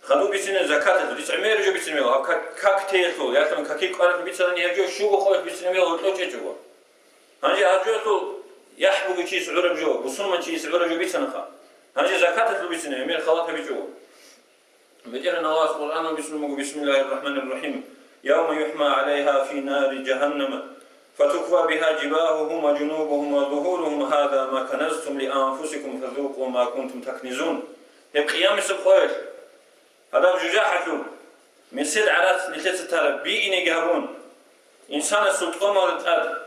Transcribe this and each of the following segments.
خدو بيسين زكاة ديس عمير جو بيسين ميل كاك تيتو ياتن كاكي قارك بيسين يرجو شو خوش بيسين ميل وتوجه جو هنجي هرجوتو يحبو بيشيس عرب جو بصوم بيشيس عرب جو بيسين خا هنجي زكاة دو بيسين عمير خلاص بيجو بدينا الله سبحانه بسم الله الرحمن الرحيم يوم يحمى عليها في نار جهنم فتكوى بها جباههم وجنوبهم وظهورهم هذا ما كنزتم لأنفسكم فذوقوا ما كنتم تكنزون هي قيام السبخوش هذا ججاحة من سيد عرات نتلت ترى بيئني قهرون إنسان السلطقوم والتقال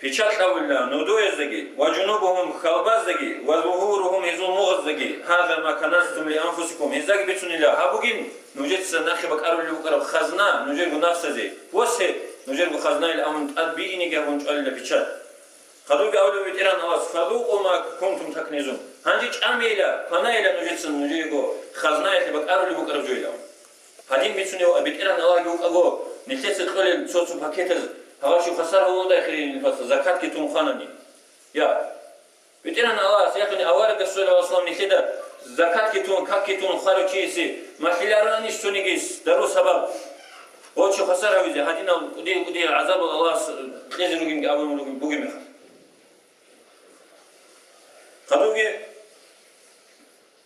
في شات الله نودو يزدقي وجنوبهم خلبازدقي وظهورهم هزون مغزدقي هذا ما كنزتم لأنفسكم هزاق بيتون الله هابوغين نوجد سناخي بكارو اللي بكارو خزنا نوجد بنفس زي وسه نوجد بخزنا الأمن تقال بيئني قهرون تقال الله في شات خذوك أولو بيتيران الله فذوقوا ما كنتم تكنزون هنجيش أميلا فنايلا نوجد سن نوجد خزنا اللي بكارو اللي بكارو جويلا هادين بيتون بيتيران الله يقول أقو نتلت تقول صوت باكيتز هغاشي خسر هو ده خيرين الفصل زكاة كتوم خانني يا بتيران الله سيأخذني أوارق السؤال والسلام نكده زكاة كتوم كتوم خارج شيء ما خلارنا نشتوني جيس درو سبب هو شو خسر هويزه هدينا ودي عذاب الله لازم نقول قبل نقول بوجي مخ خلوجي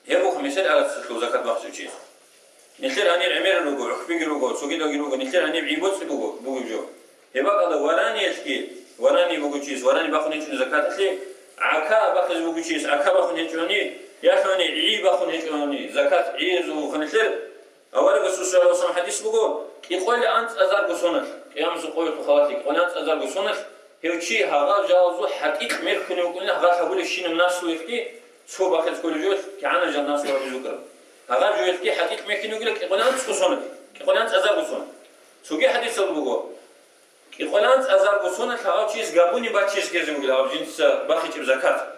يبغى خمسة على سلو زكاة بخش شيء نخير هني العمير لوجو حبيجي لوجو سوقي لوجو نخير هني بعيبوت لوجو بوجي جو يبقى هذا وراني يشكي وراني بوجيس وراني باخذ هيك زكاة لي عكا باخذ بوجيس عكا باخذ هيك يا خاني عيب باخذ هيك زكاة عيز وخنثر أول رسول الله صلى الله عليه وسلم حديث بقول يقول لي أنت أزار بسونك يا مسقول خواتك يقول أنت أزار بسونك هو شيء هذا جاوزه حقيقة ميركن يقول لنا هذا حقول الشيء الناس ويحكي شو باخذ كل جوز كأنا جا الناس ويجوكر هذا جو يحكي حقيقة ميركن يقول لك يقول أنت بسونك يقول أنت أزار بسونك سوقي حديث بقول يقول أنت أزار بسونك هذا شيء قابوني باتشيس كذا يقول هذا جنس باخذ بزكاة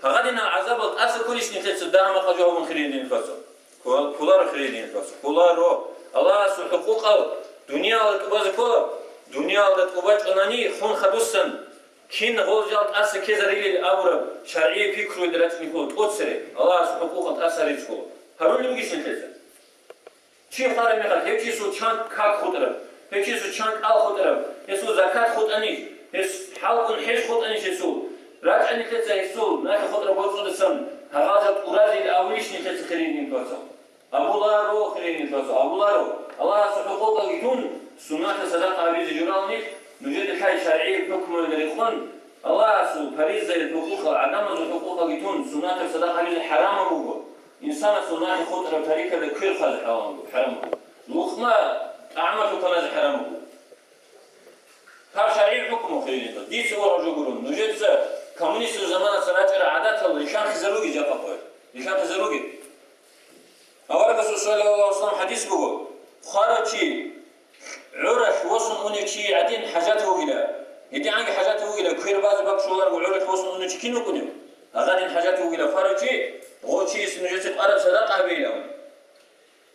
هذا إن عذاب الأصل كلش نتلت الدهم قجوه من خيرين الفصل كولار خيرين الفصل كولارو الله سو حقوقه دنيا الكباز كولا دنيا الكباز أناني خون خدوسن كين غوجات أصل كذا ريل الأمر شرعي فكره درت نقول توصله الله سو حقوقه أصل يشكو هرول يمكن نتلت شيء خارج من هذا هيك سو شان كاك خطرة هيك سو شان آل خطرة يسوع زكاة خط أني يس حلق حج خط أني يسوع راجع نتلت يسوع ناك خطرة بوصل السن هذا أورادي الأوليش نتلت خيرين الفصل أبو لارو خيرين الفصل أبو لارو الله سبحانه يكون سنة صدقة بيز جرالني نوجد الحي شرعي بحكم الإخوان الله سو فريزة الحقوق عدم الحقوق يكون سنة صدقة بيز حرام أبوه إنسان سنة خطرة تاريخ لكل خلق حرام لخما أعمى تناز حرام أبوه هذا شرعي بحكمه خيرين الفصل دي سوى رجو قرون نوجد كمونيست زمان سنة عادات الله لشان خزروجي جاب قوي لشان خزروجي أول رسول صلى الله عليه وسلم حديث بقول خارجي عرف وصل أنك شيء عدين حاجاته إلى يدي عنك حاجاته إلى كثير بعض بقشولار وعرف وصل أنك كينو كنيو أغادين حاجاته إلى خارجي غوتشي سنجت أرب صدقة بينهم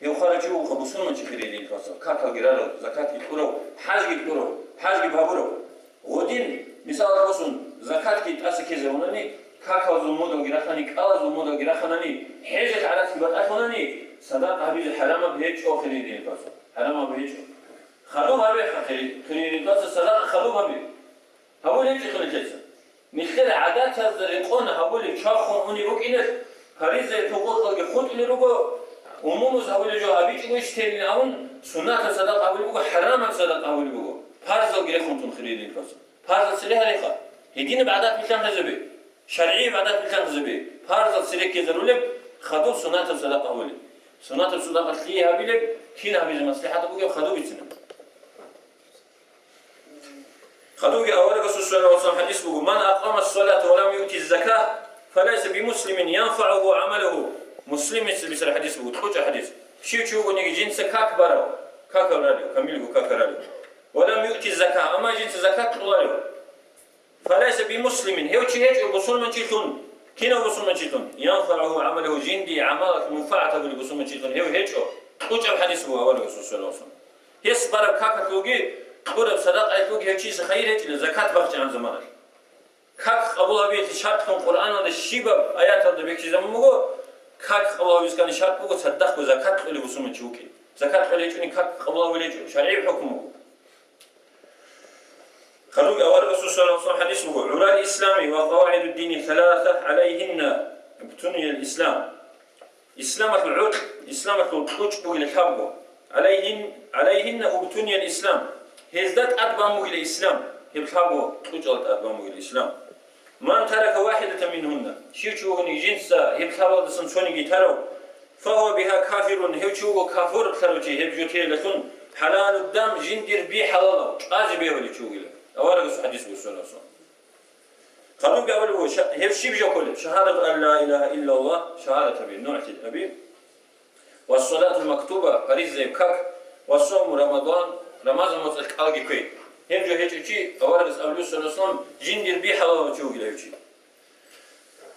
يو خارجي وخبصون من شكرين الفصل كاكا جرالو زكاة يكورو حاجة يكورو حاجة بابورو غودين مثال وصل زكاة كي تأسك زماني كاكا زمودو جراخاني كالا زمودو جراخاني حاجة على سبات أخواني صدقة هذه الحرام بهيج أو خليني الفصل حرام بهيج خلوها به خليني الفصل صدقة خلوها به هقول هيك خليني كذا مثل عادات هذا القون هقول شاخون أني بقينه فريزة تقول لك خود اللي رجوا وموز هقول جو أبيج ويش تاني أون سنة صدقة هقول بقول حرام صدقة هقول بقول هذا جريخون تنخليني الفصل هذا سريها ليخا هدين بعدات مثل هذا شرعي بعدات مثل هذا هذا سريك كذا رولب خدوا سنة صدقة هقول سنة الصدقة خليها بيلك كينها بيز مصلحة بقول خدوا بيتنا خدوا أول رسول صلى الله عليه وسلم حديث بقول من أقام الصلاة ولم يؤتي الزكاة فليس بمسلم ينفعه عمله مسلم بيسر حديث بقول خوش حديث شو نيجي جنس كاك برا كاك راديو كميلو كاك راديو ولم يؤتي الزكاة أما جنس زكاة الله فليس بمسلم هو شيء بصول من شيء كنا بصول من شيء ينفعه عمله جندي عملك منفعته بصول من شيء هو هيك خوش الحديث بقول أول رسول صلى الله عليه وسلم يسبر كاك توجي قرب صدقة توجي هيك شيء خير هيك الزكاة بخش عن زمانك كاك قبول أبي شرط القرآن هذا الشيبة آيات هذا بيكشي زمان مغو كاك قبل ويسكن شرط بقول صدق وزكاة اللي بسمة شوكي زكاة اللي يجوني كاك قبل ولا شرعي حكمه خلوق أول الرسول صلى الله عليه وسلم حديث بقول عرى الإسلام وقواعد الدين ثلاثة عليهن بتني الإسلام إسلام العرق إسلام الطوج بقول الحبه عليهن وبتني الإسلام هزدت أدبامه إلى الإسلام يبحبه طوج أدبامه إلى الإسلام من ترك واحدة منهن شيء جنسا يبحبه دسنشوني تروا فهو بها كافر هيوشو كافر خرجي هيبجوتي لكن حلال الدم جندر بي حلاله أجي بيه ولي شو قيله أورق حديث صلى الله عليه وسلم قالوا قبل هيفشي بيقول شهادة أن لا إله إلا الله شهادة أبي نوع أبي والصلاة المكتوبة فريضة يبكك والصوم رمضان مطلق ألقي كوي هيبجو هيجي أورق صلى الله عليه وسلم جندر بي حلاله شو قيله يجي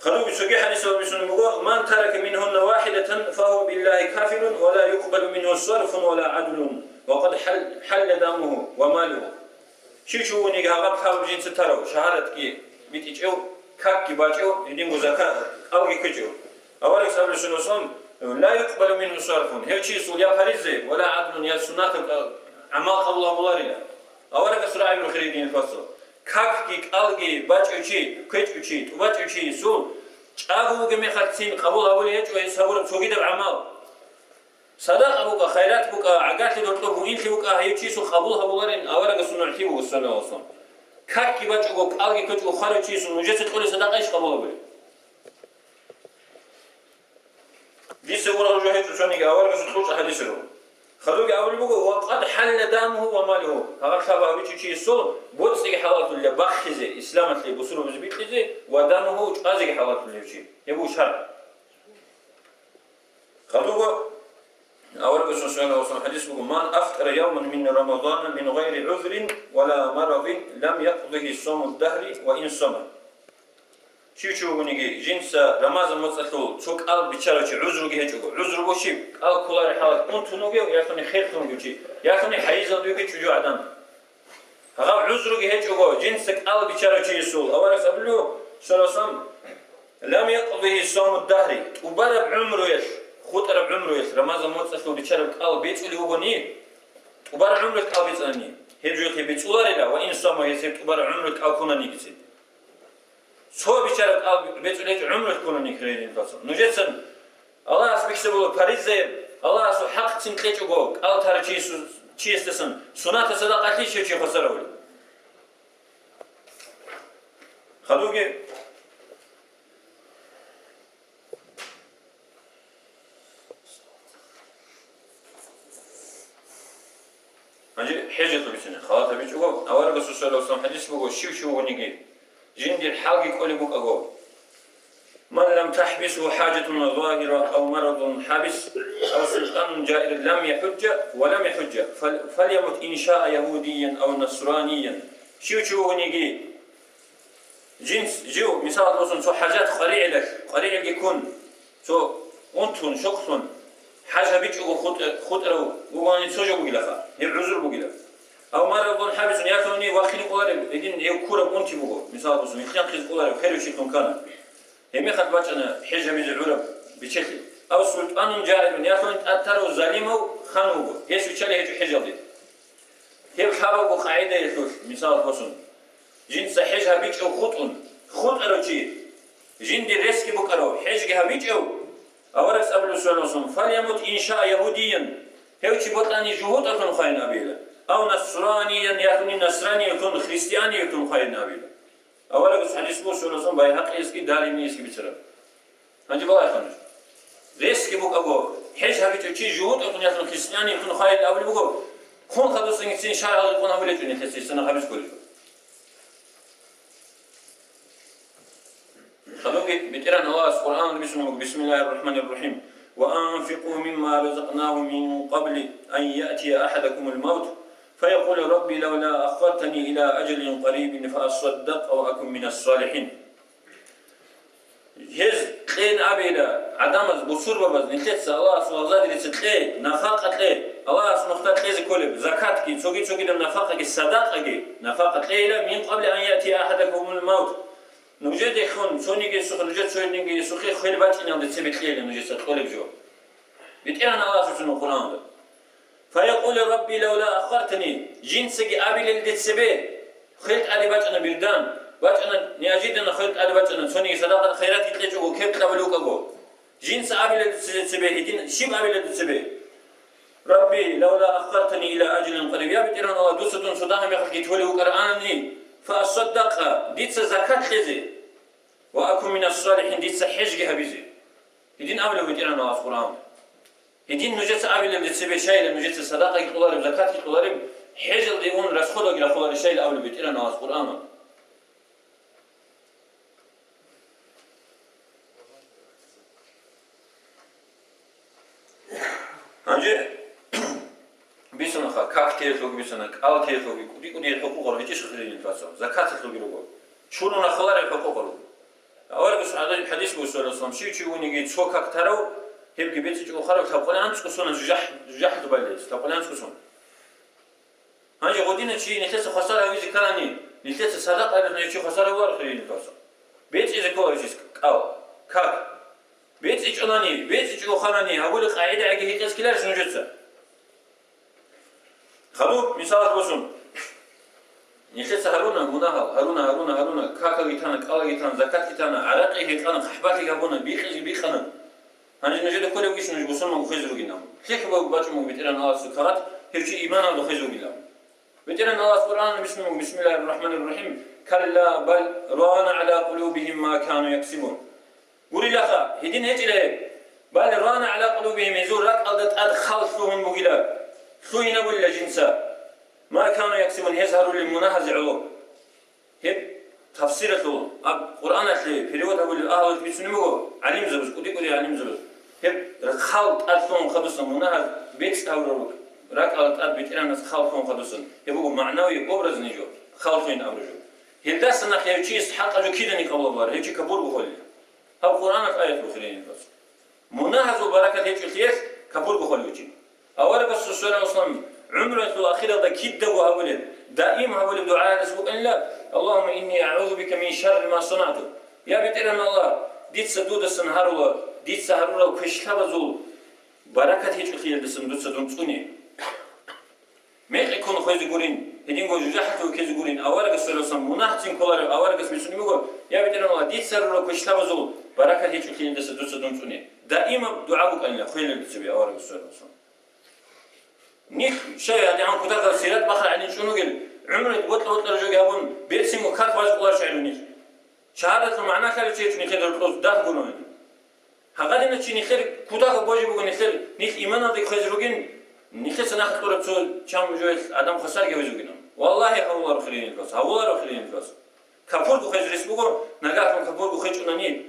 قالوا بسوق حديث أبي سنمو من ترك منهن واحدة فهو بالله كافر ولا يقبل منه صرف ولا عدل وقد حل دمه وماله شو نيجا غاب جنس ترى شهادة كي بتيجوا كاك باجوا يدين زكاة أو يكجوا أولك سبب السنوسهم لا يقبل منه صرف هي شيء سوريا فريزة ولا عدل يا سنة عمال الله مولارنا أولك سرعة من خريدين الفصل كاك كيك ألقي باجوا شيء كيجوا شيء وباجوا شيء سو أبوك مخاتين قبول أولي هيك ويسابور سوقي ده بعمال صدق أبوك خيرات بوك عقات لدرتو وإنت بوك هيك شيء قبولها بولارين أورق سنعتي بوك الصلاة الله وسلم كاك باجوا ألقي كتو خارج شيء مجلس تقولي صدق إيش قبول أولي دي سورة الجوهيد شوني أورق سنتوش أحاديث له خلوق أول بوك وقد حل دامه وماله هذا خبر ويجي شيء سو بوتسي حالات اللي بخزه إسلام اللي بصوره بزبيطه ودامه أزي حالات اللي يجي يبو شرع خلوق أول بسم الله وسلم حديث بوك من أفطر يوما من رمضان من غير عذر ولا مرض لم يقضه صوم الدهر وإن صام شو بنيجي جنس رمضان متصل شوك قلب بيشارك عذر جه جوجو عذر بوشي قال كلار حالات أنت نوجي يكون خير تنوجي يكون حيز نوجي شجوع عدم هذا عذر جه جوجو جنس قلب بيشارك يسول أول سأقوله صلى الله عليه وسلم لم يقضه صوم الدهر وبرب عمره يش خطر بعمره يش رمضان متصل بيشارك قلب بيت اللي هو بني وبرب عمره قلب يسألني هرجو خي بيت ولا وإن صام يسيب وبرب عمره قلب كنا نيجي سو بيشارك قلب بيت اللي عمره كنا نيجي فاصل نجسن الله أسبح سبوا باريزة الله أسو حق تنتلج وجوك الله ترى شيء استسن سنة صدقة شيء خسره خلوقي هنجي حاجة بسنة خلاص بيجي وجوك أول رسول صلى الله عليه وسلم حديث بقول شو ونيجي جندي الحلق يقول بوك أجوك من لم تحبسه حاجة ظاهرة أو مرض حابس أو سلطان جائر لم يحج ولم يحج فليمت إن شاء يهوديا أو نصرانيا شو ونيجي جنس جو مثال مثلا شو حاجات قريع يكون شو أنتون شخصون حاجة بيجوا خطروا وما نسوجوا بقلها يبعزوا بقلها أو مرض حابس يكوني واخلي قارب لكن يكورا أنتي بقول مثال مثلا يخلق قارب خير شيء كان هم يخد بچنا حجة مزعورة بشكل أو سلطان جائر يكون أثروا ظالمه خانوه يسوي شيء هيجو حجة دي هي حابة قاعدة يخش مثال مثلا جنس حجة بيجوا خط أروتشي جن دي ريسك بكرو حجة بيجوا أورس قبل سؤال فليمت إن شاء يهوديا هيوشي بطلاني جهود أكون خاين أبيله أو نصرانيا يكون نصراني يكون خريستياني يكون خاين أبيله أولا بس حديث بوش ونصم باي حق يسكي داري يسكي بتسرب هنجي بقى خمس ريسك بوك أبو حجة بيجوا شيء جهود أكون يكون خريستياني يكون خاين أبيله بقول خون خدوس إنسان شارع يكون أبيله جوني خسي سنة خمس كله خلوقي بتيران الله القرآن بسم الله الرحمن الرحيم وأنفقوا مما رزقناه من قبل أن يأتي أحدكم الموت فيقول ربي لولا أخرتني إلى أجل قريب فأصدق أو أكن من الصالحين هز قين أبيلا عدامز بصور ببز نتلت الله سبحانه وتعالى نفاقة لي الله سبحانه وتعالى كله زكاة كي سوقي دم نفاقة الصدقة كي نفاقة لي من قبل أن يأتي أحدكم الموت نوجد يخون سوني جسخ نوجد سوني جسخ خير باتين عند تبتلي نوجد سطول بجو بتأنا الله سبحانه القرآن فيقول ربي لولا أخرتني جنسك أبي للدتسبه خيرت أدي باتنا بردان باتنا نياجدنا خيرت أدي باتنا سوني صداقة خيرات يتلجو كيف تقبلوك أقو جنس أبي للدتسبه دين شيب أبي للدتسبه ربي لولا أخرتني إلى أجل قريب يا بتأنا الله دوستون صداقة مخلك تولي وقرآنني فأصدق ديت زكاة خزي وأكون من الصالحين ديت حج هبيزي يدين أبلغ بتأنا الله القرآن يدين نجت أبي اللي تسبي شيء نجت صداقة يطلب زكاة يطلب حجر ديون رسخله إلى خلال الشيء الأول بيتنا ناس القرآن هنجي بيسنا خا كاكتير ثوب بيسنا كالتير ثوب كودي الحقوق ولا يجيش خليل الفاسو زكاة ثوب يروح شلون خلال الحقوق ولا أول بس هذا الحديث بوصل الإسلام شيء ونيجي سوق كترو هيبقى بيتج أخرى تقولي أنت كسون جح تبلش تقولي أنت كسون هنجي غودينا شيء نتلس خسارة ويزي كلامي نتلس صدق أنا نيجي خسارة ولا خليل الفاسو بيت إذا كويس أو كاك بيت إيش أناني بيت إيش أخراني هقول قاعدة أجي هيك كلاش نجتة خلو مثال بسون نتلس هارونا كاكا جيتانا كالا جيتانا زكاة جيتانا عراقي هيتانا خحباتي جابونا بيخنا هنجي نجد كل ويش نجي بسون ما بخيزو جينا كيف بقى مو بيتنا ناس سكرات هيك إيمان الله بخيزو جينا بيتنا ناس القرآن بسم الله الرحمن الرحيم كلا بل ران على قلوبهم ما كانوا يكسبون قولي لخا هدين هيك له بل ران على قلوبهم يزور لك أدخل فيهم بقيلا خوينا ولا جنسا ما كانوا يكسبون يظهروا للمناهز علو هيك تفسيرته القرآن أصلي في رواية أقول الأهل بيسمعوا عليم زبز كودي عليم زبز هيك خالط ألفون خدوسن مناهز بيتس أورو راك ألت بيتنا ناس خالطون خدوسن يبقوا معنوي أبرز نيجو خالطين أبرزو هيدا سنة خيوتشيس حق أجو كيدا نقبل بار هيك كبور بخولي هذا القرآن آية بخلين بس مناهز وبركة هيك الخير كبور بخولي وجي أول بس الرسول صلى الله عليه وسلم عمره الأخيرة ده كده وهولد دائما هولد دعاء نسبق إن لا اللهم إني أعوذ بك من شر ما صنعته يا بيتنا الله ديت سدود السنهار الله ديت سهر الله وكشلا بزول بركة هيك الخير ده سندود سدون توني ما يكون خويز يقولين هدين جو جحت وكيز يقولين أول بس الرسول صلى الله عليه وسلم مناهتين كلار أول بس بيسوني يقول يا بيتنا الله ديت سهر الله وكشلا بزول بركة هيك الخير ده سدون توني دائما دعاءك أن لا خير السبي أول بس الرسول صلى الله عليه وسلم نيك شيء يعني عن كتاب السيرات بخر عن شنو قال عمره وطل رجع جابون بيرسم وكات واش قلار شعرونيش شهادة معناه خير شيء شنو خير القص ده قولون هقدر نشيني خير كتاب بوجي بقول خير نيك إيمان هذا خيزروجين نيك سناخد قرب سول شام جويل آدم خسر جوزوجينه والله الله رخلين القص الله رخلين القص كفور بخيز بقول نجاح كفور بخيج أناني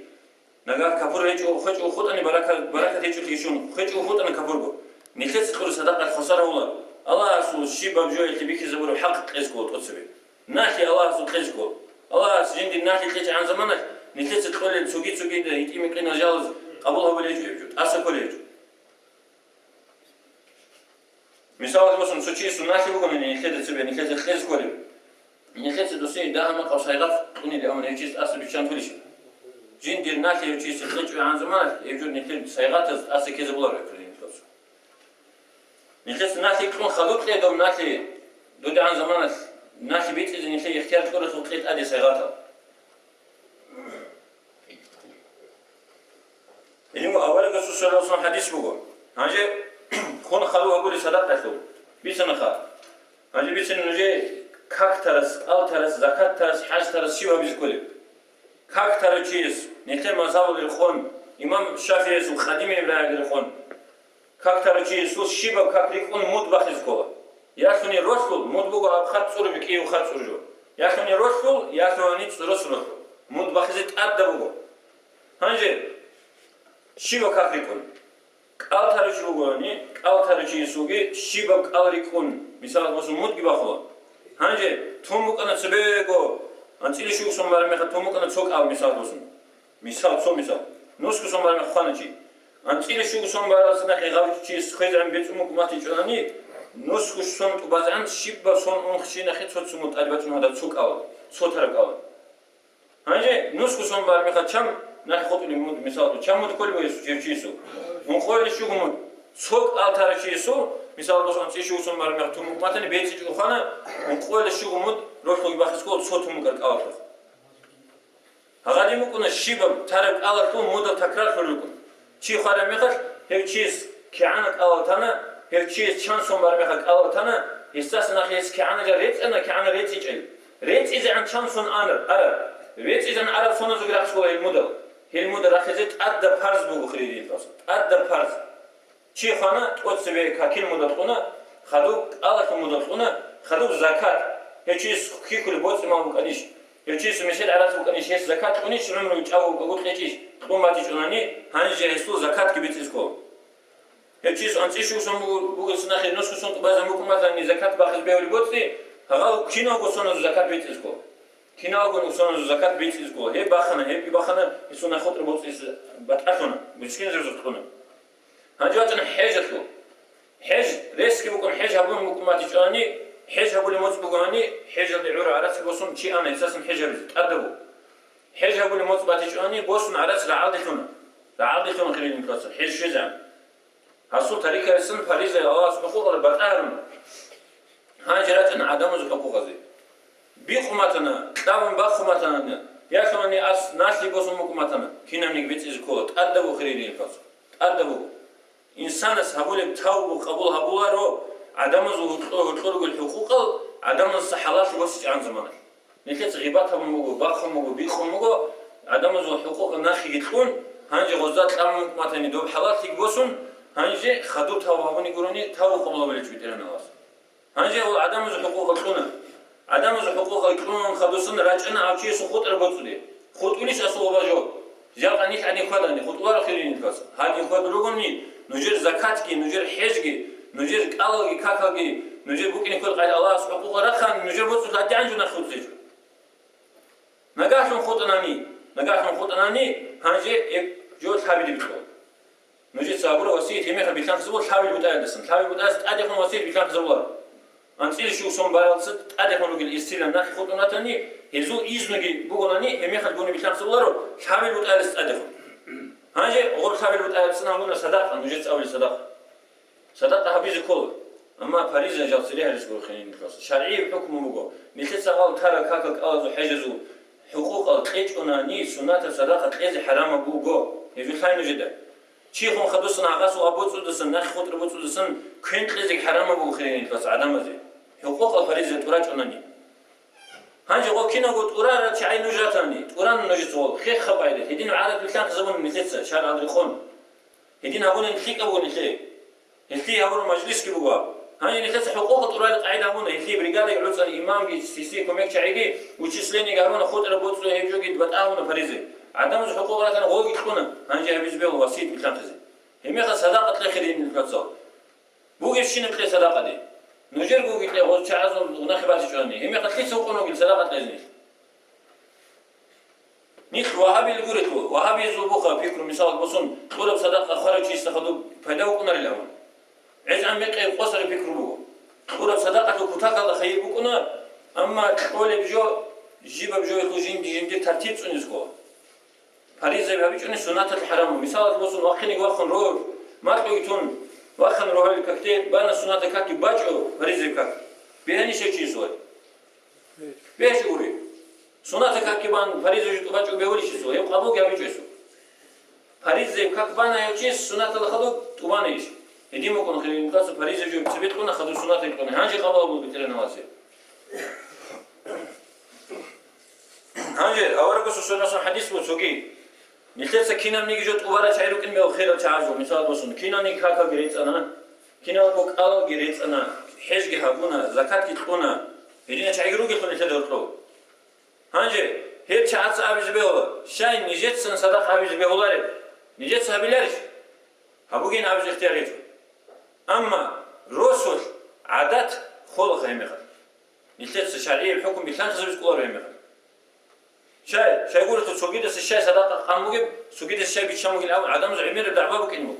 نجاح كفور هيج وخيج وخد أني بركة هيج تيشون خيج وخد أنا كفور بقول نخلص كل صدقة خسارة الله رسول الشيبة بجوي تبيك زبور حق قزقول تصبي ناحي الله رسول قزقول الله سجند الناحي خلص عن زمانك نخلص تقول سوقي يتيمك لنا جالس قبلها ولا يجي يوجد أصل كل يجي مثال مثلا سوتشي سناحي بقول إن نخلص تبي نخلص قزقول نخلص دوسي دائما قصيرات تقولي اليوم نجيس أصل بيشان فلش جند الناحي يجي خلص عن زمانك يوجد نخلص سيارات أصل كذا بلا نخلص ناخي كون خلوق لي دوم ناخي دود عن زمان ناخي بيت إذا نخلي اختيار كل خلقيت أدي صيغاتها اليوم أولا قصة صلى الله عليه وسلم حديث بقول هاجي خون خلوه أقول صدق تسلو بيسنا خا هاجي بيسنا نجي كاك ترس أو ترس زكاة ترس حج ترس شيء بيزكولي كاك ترس شيء نخلي مذهب للخون إمام الشافعي وخادم إبراهيم للخون как тарчи Иисус шиба как рекун муд бахизкова. Яхни росул муд буга абхат сурбик и ухат суржу. Яхни росул яхни росул муд бахизит адда буга. Ханже шиба как рекун. Кал тарчи бугани кал тарчи Иисуги шиба кал рекун. Мисал босу муд гибахова. Ханже тумукана цбего антили шу сомбар меха тумукана цок ал мисал босу. Мисал цо мисал. Носку сомбар меха ханачи. أنتي شو سون براسنا خيغاوي تشيس خيزان بيتمك ما تيجاني نسخ سون تبازان شيب سون أنخشين خيط صوت سموت أربعة هذا سوق أول صوت هرب أول هنجي نسخ سون بار مخا چم نخ خود المود مثال چم مود كل بيسو جيرچيسو اون قول شو مود سوق التارشيسو مثال بس انت شو سون بار مخ توم ماتني بيتي جو خانا اون قول شو مود روح لو باخس كول صوتهم قال قالت هغادي ممكن شيبم تعرف قالت مود تكرار كلكم شي خاله مخ هيك چيز كعنك قالتنا هيك چيز چان سون بار مخ قالتنا استاسنا خيس كعنا جريت انا كعنا ريت يجي ريت اذا عن چان سون انا ريت إذا عرب صنع زوجة شوية المودل هي المودل أخذت أدى فرز بوجو خريدين فاصل أدى فرز شيء خانة تقصي كاكين مودل خنا خدوك الله كمودل خنا خدوك زكاة هي شيء كي كل بوت ما بقنيش هي شيء مثل عرب بقنيش هي زكاة قنيش عمره يجاوب بقول خيتيش قوم ما تيجوناني هنجي هسلو زكاة كبيتيسكو هي شيء أنت شو سون بقول سناخي نص سون بعض ممكن مثلا زكاة باخذ بيولي بوتي هذا كينو قصنا زكاة بيتيسكو كنا أقول نصون الزكاة بيت إسقول هي باخنا هي بباخنا يسون خاطر بوت إس بتأخنا مسكين زوج تخنا هنجواتنا حاجة له حاجة ريسك بكون حاجة هبون ممكن ما تجاني حاجة هبون موت بقاني حاجة لعورة على سبوسون شيء أنا أساسا حاجة بتأدبه حاجة هبون موت بتجاني بوسون على لعادتنا خلينا نكسر حاجة شجع هسوا طريقة السن فريزة الله سبحانه وتعالى بتأرم هنجراتنا عدم الحقوق هذه بيخماتنا دام بخماتنا يا كماني أس ناس لبوسون مكماتنا كنا نقبض إزكولت أدبوا خيرين الفاس أدبوا إنسان سهول بتاو قبول هبولارو عدم الخلق الحقوق عدم الصحالات لبوسج عن زمانه نكت غيبات هم مجو باخم مجو بيخم مجو عدم الحقوق الناخي يدخون هنجي غزات دام مكماتنا دوب حالات لبوسون هنجي خدو تاو هبوني قروني تاو قبول بلج بيترنا واس هنجي عدم الحقوق الخونه عدم الحقوق الكون خدوسن راجعنا عشية سقوط ربطولي خطوليش أصوبا جو جاب أنيك عني خداني خطوار خيرين الكاس هذه خد لوجني نجير زكاة كي نجير حج كي نجير كالغي كاكا كي نجير بوكين كل قاعد الله حقوق رخان نجير بوصل هذه عنجنا خد زيجو نجاحهم خطناني هنجي جو ثابت بتقول نجير صابرة وسيط يميخ بيتلان زبور ثابت بتأدسن ثابت بتأدس أديكم وسيط بيتلان زبور أنتي شو سون بالانس أديكم نقول استيلام ناخذ خطوناتني هزو إيزنجي بقولاني هم يخدموني بيتلام سولارو ثابت بتأدس أديكم هنجي غير ثابت بتأدس نقولنا صداقة نجيت أول صداقة حبيز كل أما باريس جالس ليها لسه خلينا نخلص شرعي بحكم مجو مثل سقال ترى كاكك أرض حجزو حقوق القيت أناني سنة صداقة إذا حرام بوجو يجي خاين جدا شيخون خدوسنا عقاس وأبوت سودسن ناخذ خطر أبوت سودسن كنت إذا حرام بوجو خلينا نخلص عدم زي حقوق الفريزة تراج أناني هنجي قو كنا قلت أورا شعي نجاتني أورا نجتول خير خبايده هدين عادة بلكان زبون مثلث شار عادرخون هدين هبون نخيك أبون نخيك هتلي هبون مجلس كبوا هنجي نخلص حقوق أورا قاعد هبون هتلي بريغادة يعلوس الإمام جي سيسي كميك شعيجي وتشسلني قارون خود ربوت له هيجو جد بتأهون فريزة عدم الحقوق لا كان غوج يكونه هنجي هبيز بيه وسيط بلكان خزي هم يخلص صداقة لخيرين الكتسول بوجي شين بخير صداقة دي نجر قو قلت له هو شعزون ونخبات شوني هم يقتلي سوقونه قل صداقة لازني نيخ وهابي الجورتو وهابي زوبوخا فيكم مثال بصون طلب صداقة خارج يستخدم فداو كنا لهم عز عم يقي قصر فكره طلب صداقة كتاكا خير بكنا أما قول بجو جيب بجو يخوجين دي ترتيب سنسكو فريزة بهابيجوني سنة الحرام مثال بصون وقتني واخن روح ما تقولون وأخذ روح الكتير بنا سنة كاكي باجو فريزة كاك بهني شيء سوى بيش يقولي سنة كاكي بان فريزة جت باجو بيقولي شيء سوى يبقى أبوك يبي شيء سوى فريزة كاك بنا يوجي سنة الخدو تبان إيش هدي ما كنا خلينا نقاس فريزة جو بسبب كنا خدو سنة كنا هنجي قبل أبو بترنا واسي هنجي أورا قصة سنة حديث بوسوكي نخلص كنا نيجي جت أورا شعيرو كن ميو خير تعجو مثال بسون كنا نيجي كاكا جريت أنا كنا بوك آل جريت أنا حج جهابونا زكاة كتقونا هدينا شعيرو كنا نتدرلو هنجي هيك شعات أبيز بيولا شاي نجت سن صدق أبيز بيولاري نجت سهبيلارش هبوجين أبيز اختياريته أما رسول عادات خلق هيمخل نخلص شرعي الحكم بيتلان خزبز كلار هيمخل شاي يقول تسوقي دس الشاي صداقة قاموجب سوقي دس الشاي بيتشاموج الأول عدم زعيمير الدعوة كإنه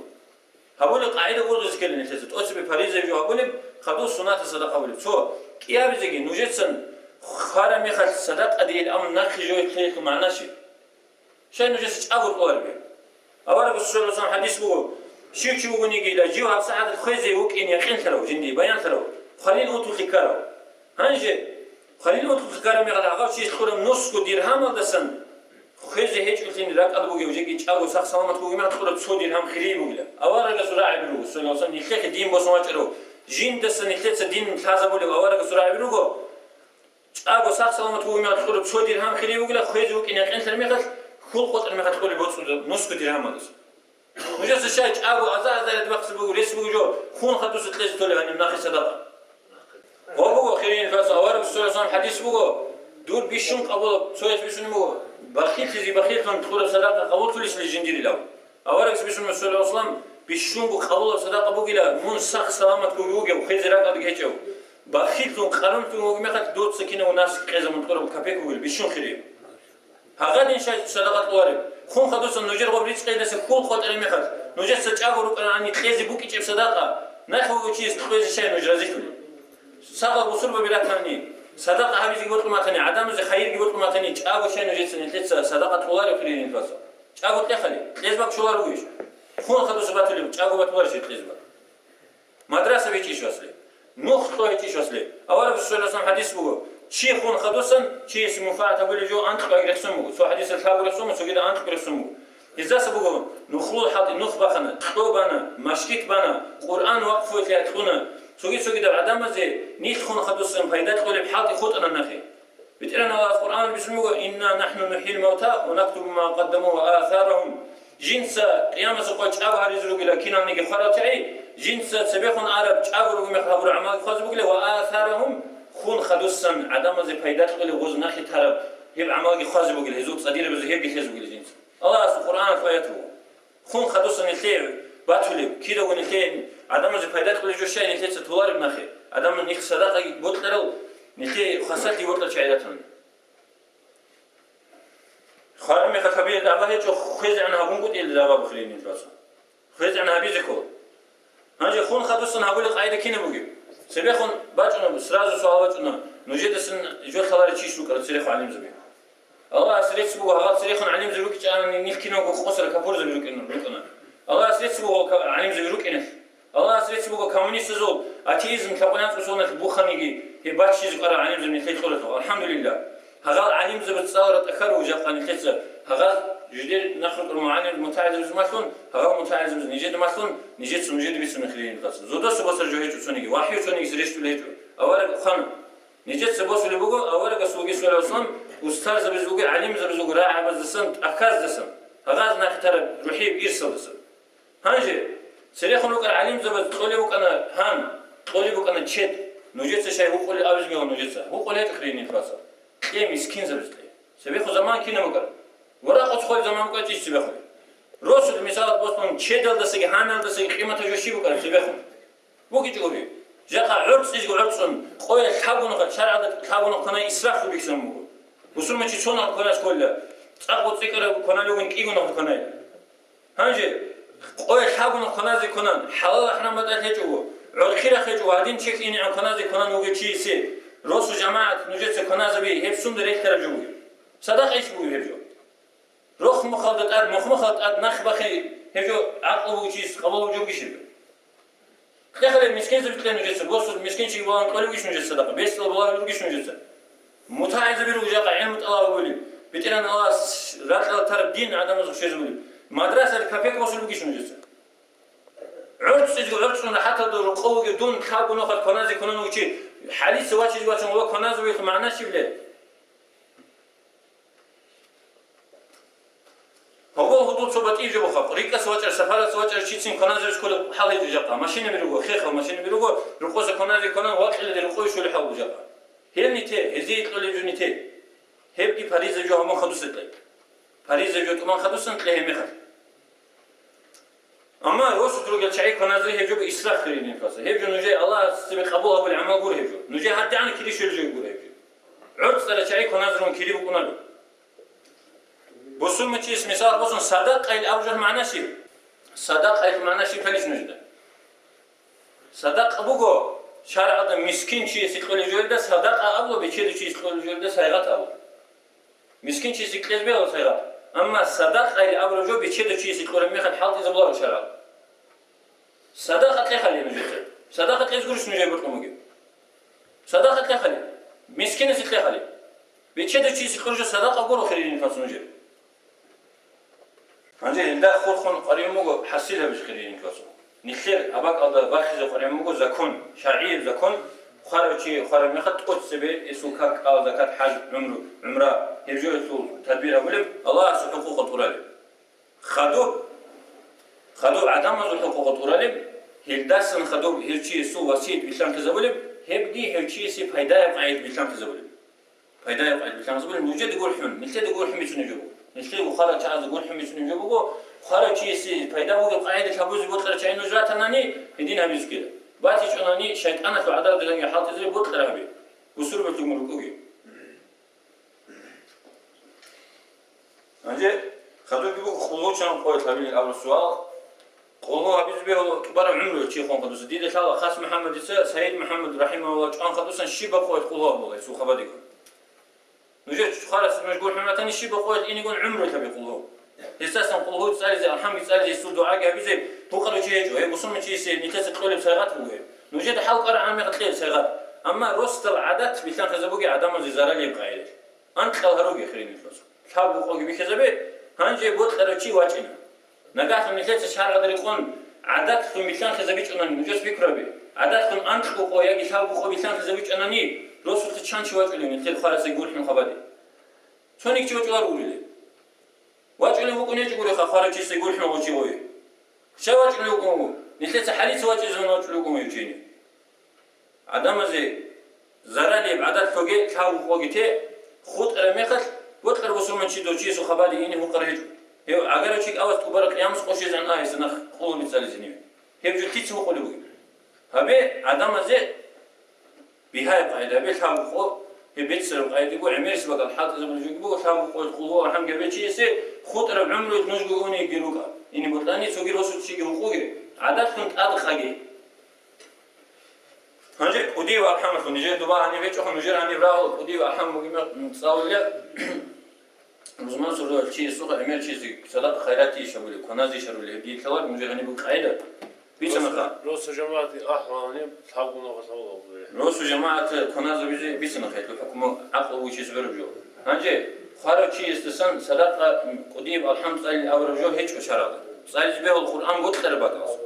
هقول قاعدة قول ذكر لنا تزت أوتس بباريس جو هقول خدوا سنة صداقة ولد سو كيا بيجي نوجت سن خارم يخل صدق أدي الأمر ناخي جوي خيك معناه شيء شيء نجس أقول قاربي أولا بسول الله حديث بقول شو بقولني قيل جيو هاب ساعة خويزي وك إن يخين ثرو جندي بيان ثرو خلين أوتو خكارو هنجي خلين أوتو خكارو ميقال عقاب شيء خورم نص درهم الدسن خويزي هيج قلتين راك أدبو جوجي كي أقول ساق سلامت كوجي ما تقول تصو درهم خري بقوله أولا رجل راعي بلو سول الله نخلك دين بسمات رو جين دسن نخلك دين ثازا بقوله أولا رجل راعي بلو أقول ساق سلامت كوجي ما تقول تصو درهم خري بقوله خويزي وك إن يخين ثرو ميقال خل قطر ميقال تقول بوتسو نص درهم الدسن مجلس الشاي أبو أزاز الوقت بقول ليش بقول خون خدوس تلاش تولي عن الناخي صدقة وابو خيرين فاس أوارب السورة صام حديث بقول دور بيشون قبول سويس بيشون بقول بخيل تزي بخيل تون تقول صدقة قبول توليش للجندير له أوارب بيشون السورة أصلا بيشون بقبول صدقة بقول من سخ سلامت كوجوجا وخير زراعة بيجيو بخيل تون قرن تون ما خد دوت سكينة وناس كذا من تقول كابيك بقول بيشون خيرين هذا إن شاء صدقة أوارب خون خدوس النجار قبليش قيد ناس خون خد على مخد نجار سجاو رك أنا تخيزي بوكي جب صدقة نخو وشيء تخيز شيء نجار زيكولي صدقة وصول ببلاتني صدقة حبيزي قبل ما تني عدم زي خير قبل ما تني جاو شيء نجار سنتلت صدقة أوارب كلين فاسا جاو تخلي لازمك شو أرويش خون خدوس باتولي جاو باتوارش لازمك مدرسة بيجيش وصلي نخطو بيجيش وصلي أولا بالسؤال أصلا حديث بقول شيء خون خدوسن شيء اسمه فاعل تقول جو أنت بقرأسون بقول سو حديث الحاول رسوم سو كده أنت بقرأسون بقول إذا سبقوا نخلو حاط نخبة خنا خطوبنا مشكيك بنا قرآن وقفوا يتخونا سو كده عدم زي نيت خون خدوسن فايدات قول بحاط خط أنا نخي بتقرأنا القرآن بيسموه إنا نحن نحيي الموتى ونكتب ما قدموا وآثارهم جنس قيامة سقوط أو هاريزرو إلى كنا نيجي خرطعي جنس سبيخون عرب أو رجوم خبر عمال خاص بقوله وآثارهم خون خدوسن عدم زي فايدات قول غوز نخي ترب هيب عمال خاص بقوله هزوت صدير بزه هيب بيخز بقوله جنس الله في القرآن فايته خون خدوسن الخير باتولي كده ونخي عدم زي فايدات قول جو شيء نخي ستوارب نخي عدم نخ صدقة بطلوا نخي خاصتي بطل شعيرتهم خارمي خطبية دعوة هيك خوز عنها بنقول إلى دعوة بخليني الفاسا خوز عنها بيزكو هنجي خون خدوسن هقول قاعدة كنا بقول سبيخون باجنا بسراز وصوابنا نوجد سن جو خلاري تشيشو كرت سريخ عليم زبي الله سريخ سبوا هذا سريخون عليم زبي كأنا نيفكينه وخسر كابور زبي كنا الله سريخ سبوا عليم زبي كنا الله سريخ سبوا كمونيست زول أتيزم كابونات وصولنا بوخانيجي هي باتشيز قرا عليم زبي نتيجة خلته الحمد لله هذا عليم زبي تصورت أخر وجاء نتيجة هذا جدير نخرج المعاني المتعدد زماتون هذا متعدد نجد ماتون نجد سنجد بيسون خلين قص زودا سبوس الجوهج سونيجي واحد سونيجي سريش تليتو أولا خان نجد سبوس اللي بقول أولا قصوجي سؤال أصلا أستاذ زبز بقول عليم زبز بقول راعي بس دسن أكاز دسن هذا نختار روحي بيرسل دسن هنجي سريخون وقال عليم زبز تقولي بقول أنا هان تقولي بقول أنا تشد نجد شيء هو قولي أبز ميون نجد هو قولي تخليني فاسا إيه مسكين زبز لي سبيخو زمان كنا مقال ورا أدخل زمان مقال تيجي سبيخو روس المثال بوستون تشدل دسك هانل دسك قيمة جوشي بقال سبيخو بوكي تقولي جاك عرس يجوا عرسون خوي الحاجون شارع الحاجون قناة إسراف بيكسموه وصل ما تشون القناة كلها تأخذ فكرة قناة لون كيجون القناة هنجي خوي الحاجون قناة زي قناة حلال إحنا ما تهجوا عرخيرة خجوا هادين شيء إني عن قناة زي قناة نوجي شيء سي روس جماعة نوجد قناة زبي هبسون دريك ترجوه صدق إيش بقول هبجو روح مخالط أد مخالط أد نخ بخي هبجو عقل وجيس قبل وجو بيشيل داخل المسكين زبيت لنا نجس بوصل المسكين شيء بوان قالوا ويش نجس صدقة بيس الله ويش نجس متعز بيرو جاق علم الله بقولي بتينا الله رات ترى دين عدم زوج شيء زبولي مدرسة الكافيه وصل ويش نجس عرس يجوا عرسون حتى دور قوي دون خاب ونخل كنازي كنون وشي حالي سوات يجوا عشان هو كناز ويخ معنا شيء بله هو هدول صوبات يجوا بخاف ريكا سوات سفارة سوات شيء سين كناز كل حال يجوا جاقة ماشين بيروقوا خيخة ماشين بيروقوا رقوس كنازي كنان واقع اللي رقوي شو اللي حاول جاقة هي نيته هزيت اللي جو نيته هبدي باريس جو هم خدوس تلاقي باريس جو كمان خدوس تلاقي هم خد أما روس تروج الشعير كنازي هجوا بإسراف كرينين فاسا هجوا نجى الله سبي قبولها بالعمل قول هجوا نجى هدي عن كلي شو الجو قول هجوا عرس ترى شعير كنازرون كلي بكونالو بوصل ما تيجي مثال بوصل صدق أي الأوجه معناه شيء صدق أي معناه شيء فليش نجده صدق أبوجو şar'ada miskin çiğsi kılıyor da sadaka ablo beçeli çiğsi kılıyor da saygat ablo. Miskin çiğsi klezbe ablo saygat. Ama sadaka ile abrojo beçeli çiğsi kılıyor mekhan halt izablar şar'a. Sadaka tlehali müjete. Sadaka tlezguruş müjete burkumu gibi. Sadaka tlehali. Miskin tlehali. Beçeli çiğsi kılıyor sadaka guru khairin fasunu müjete. Anca hilda khurkhun qarimugo hasila bish khairin fasunu. Nixler abak alda bakhize qarimugo zakun shar'i zakun خارجي خارج مخد قد سبي سوكاك أو زكاة حج عمرة يرجع يسوع تدبير أولم الله سحقوق الطرالب خدو عدم حقوق الطرالب هلداسن خدو هرشي سو وسيد بيشان كزولب هبدي هرشي سي فايدة قاعد بيشان كزولب فايدة قاعد بيشان كزولب نوجد يقول حمل نسيت يقول حمل شنو يجيبه نسيت وخارج تعال يقول حمل شنو يجيبه خارجي سي فايدة قاعد تبوز يقول خارج شيء نجرات ناني هدينا بيسكيل باتيش أناني شيطانة وعذاب دلني حاط زي بوت رهبي وسر بتجمل كوجي. أنجي خدوا بيجو خلوشان قوي تابين أول سؤال قولوا أبيز بيه كبار عمره شيء خون خدوس دي ده خاص محمد سيد محمد رحمه الله أن خدوسن شيء بقوي قولوا والله سو خباديك. نجي خلاص مشغول حملة تاني شيء بقوي إني يقول عمره تبي قولوا. أساسا قولوا تسأل زي الحمد تسأل زي سود دعاء أبي زي بقرا شيء هي مسلم شيء سي نتاس تقول بسيغات بوه نوجد حلقة قرأ عامي قتلي بسيغات أما رست العادات بيتان خزبوكي عدم زي زرالي بقايل أنت خلهروكي خريني فلوس حاب بقوكي بخزبه هنجي بوت قرأتي واجينا نقاط نتاس شهر قدر يكون عادات في بيتان خزبيش أناني نجوز فكرة بي عادات في أنت بقوة يجي حاب بقوة بيتان خزبيش أناني رست تشان شي واجينا نتاس خلاص يقول حين خبادي شونك شي واجينا رولي واجينا بقول يجي خارج شي يقول حين وجي بوي شواج لكم نتلت حالي سواج زمان لكم يجيني عدم زي زرالي بعدد فوقي كاو فوقي خود رميخت وتقر وصل من شي دوشي سو خبالي إني هو قريج هي أجر شيء أوس كبر قيامس قشي زين سنخ قول مثال زيني هي بجتيت هو قلبي هبي عدم زي بهاي قاعدة هبي كاو خو هي بيتسر قاعدة يقول عميرس بقى الحاط إذا بنجي يقول كاو خو خو الحمد لله شيء سي خود رب عمره تنجوني يجيروكا إني بطلاني سوقي رسول شيء حقوقي عادات كنت أدخلي هنجي ودي وأرحمك ونجي دبا هني بيتشوف نجي هني براو ودي وأرحم مقيمة متصاولة رزمان سرور شيء سوق أمير شيء صلاة خيراتي شغله كنازي شغله بدي كلار نجي هني بقاعدة بيسمع روس جماعة أحواني تحاولون وخسروا روس جماعة كنازي بيسمع خير الحكم عقل وشيء سبرجو هنجي خارج شيء استسان صلاة قديم الحمد لله أورجو هيك أشارة صار به القرآن قلت تربط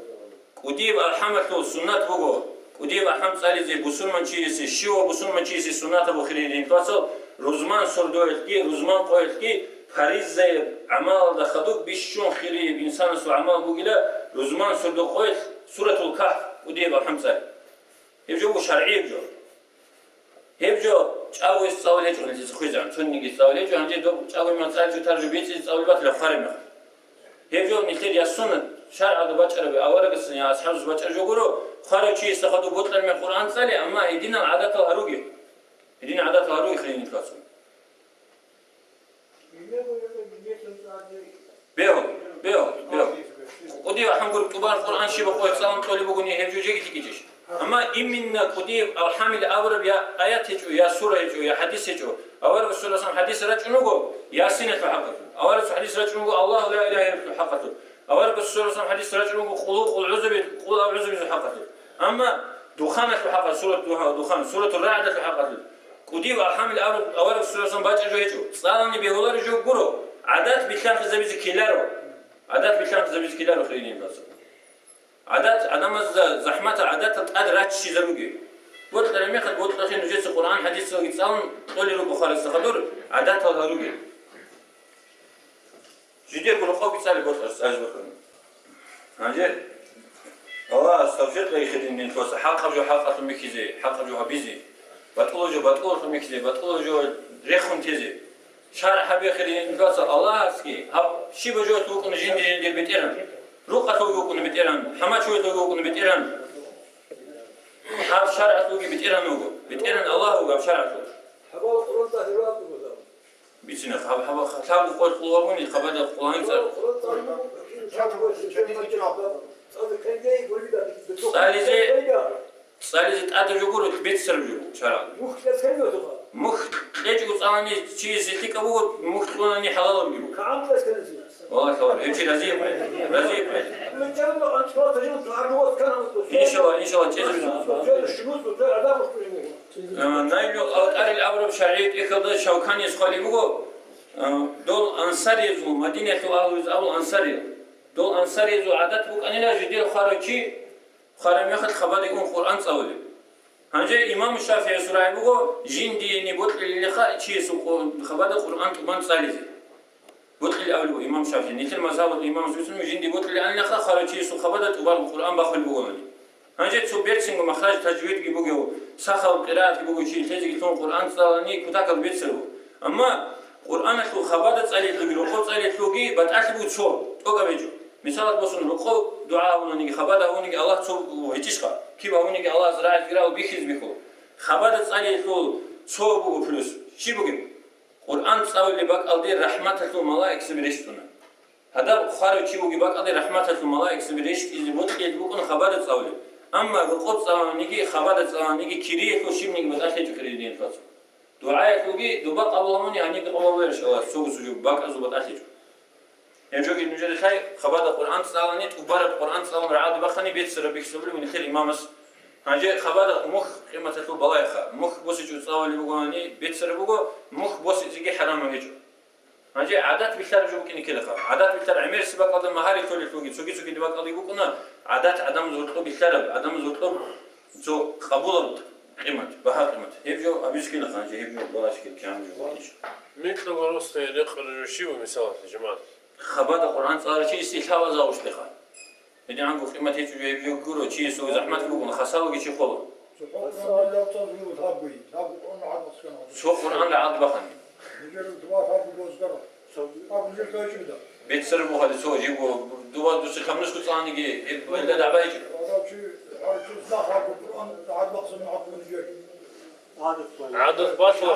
قديم الحمد والسنة بقول قديم الحمد صار زي بسون من شيء شيء وبسون من شيء سنة بخيرين فاصل رزمان سردوت كي رزمان قويت كي فريز زي عمال دخلوك بيشون خيري بإنسان سو عمال بقوله رزمان سردو قويت سورة الكهف قديم الحمد صار يبجو شرعي يبجو هبجو چاو استاول هجو نتیز خویزم چون نگی استاول هجو هنجی دو چاو من سالجو ترجمه چیز استاول بات لفخارم هبجو نتیجه یا سنت شرع دو بچر به آوره بسن یا اصحاب دو بچر جو گرو خارج چی استخدام بطل من قرآن سالی اما هدینا عادت هروگی هدینا عادت هروگی خیلی نتواسم بیو قدی هم گرو کبار قرآن شی بخوی سلام طولی بگونی هبجو جگی تیجیش أما إمنا قديم الحامل أورب يا آيات هجو يا سورة هجو يا حديث هجو أورب السورة صام حديث رجع نقول يا سنة حقته أورب حديث رجع نقول الله لا إله إلا حقته أورب السورة صام حديث رجع نقول خلوق العزب قول العزب حقته أما دخانة حقته سورة دخان سورة الرعد حقته قديم الحامل أورب السورة صام باج هجو صارني بيقولوا رجع قرو عادات بيتلام خزبيز كيلارو عادات بيتلام خزبيز كيلارو خليني بس عادات عدم زحمة عادات أدرات شيء زروجي وقت لما يخد وقت أخي نجس القرآن حديث سوي تصاون تقولي له بخارج استخدور عادات هذا زروجي جدير كل خوف يسأل وقت أجبر هاجر الله استغفر لي خدين من فوس حلقة جو حلقة مكيزي حلقة جو هبيزي بطول مكيزي بطول جو ريخون تيزي شارع حبي خدين من فوس الله أسكي هب شيء بجو توكن جندي بيتيرن روقة توجو بتيران حماة شوي توجو بتيران هذا شرع توجي بتيران نوجو بتيران الله وجاب شرع توجو حبوا القرآن تهرب وذا بيسنا حب خلاب قول قوانين خبر القرآن صار صالح أدرج يقول بيت سرجو شرع مختلف كلمة مخ ليش يقول أنا شيء ستيك أبوه مخ أنا حلال بيقول كعام بس كلمة والله خبر هيك رزيق رزيق من جنب عن شباب تجيب تعرض كان إن شاء الله تجرب جل الشموس وجل عذاب مسلمين نايلو أوتار الأمر بشرعية إخذ شوكان يسخالي بقول دول أنصاري زو مدينة الأهل أول أنصاري دول أنصاري زو عادات بق أنا لا جديد خارجي خارم ياخد خبر يكون قرآن صولي هنجي إمام الشافعي سورة بقول جين دي نبوت اللي خا شيء سو خبر القرآن كمان صالح بوت اللي أولو إمام الشافعي نيت المذهب الإمام مسلم جين دي بوت اللي أنا خا خارجي سو خبر القرآن بخل بقول هنجي تو بيرسينغ مخرج تجويد جيبوجو سخاو قراءة جيبوجو شيء تيجي تون قرآن صلاني كتاك بيتسرو أما قرآن تو خبرت عليه تلقي رقو عليه تلقي بتأكل بتصور توقع بيجو مثال بسون رقو دعاء ونيجي خبرت هونيجي الله تصور هيتشخا كيف هونيجي الله زراعة قراءة وبيخيز بيخو خبرت عليه تو تصور بو فلوس شي بقول قرآن تصور اللي بق ألدي رحمة تو ملائك سبريشتنا هذا خارج شي بقول بق ألدي رحمة تو ملائك سبريشت إذا بتخيل بكون خبرت تصور أما رقو تصور نيجي خبرت تصور نيجي كريه تو شي نيجي بتأكل تكريدين فاصل دعاء توجي دبق اللهم يعني الله ويرش الله سوق سجود باك أزوبت أخيج يجوك نجد خاي خبر القرآن صلاني تبارك القرآن صلى الله عليه بخني بيت سر بيكسبل من خير إمامس هنجي خبر مخ قيمة تلو بلايخة مخ بوس جو صلى اللي بقولني بيت سر بقول مخ بوس تيجي حرام هيجو هنجي عادات بيختار جو بكني كده خا عادات بيختار عمير سبق قدر مهاري تولي توجي سوقي سوقي دبق قدر يقولنا عادات عدم زورتو بيختار عدم زورتو جو قبول قيمة بها قيمة هيبجو أبيش كنا خانجي هيبجو بلاش كل كام جو بلاش مثل قرصت يخرج شيء مثال يا جماعة خبر القرآن صار شيء استيلاء وزاوش لخا إذا عنكو قيمة هيجو هيبجو كورو شيء سو زحمة بيكون خسارة شيء خلا سو القرآن لعاد بخني بيت سر بو خالد سو جيبو دوا دوس خمس كل ثاني جي ولا دعبايج عدد باطل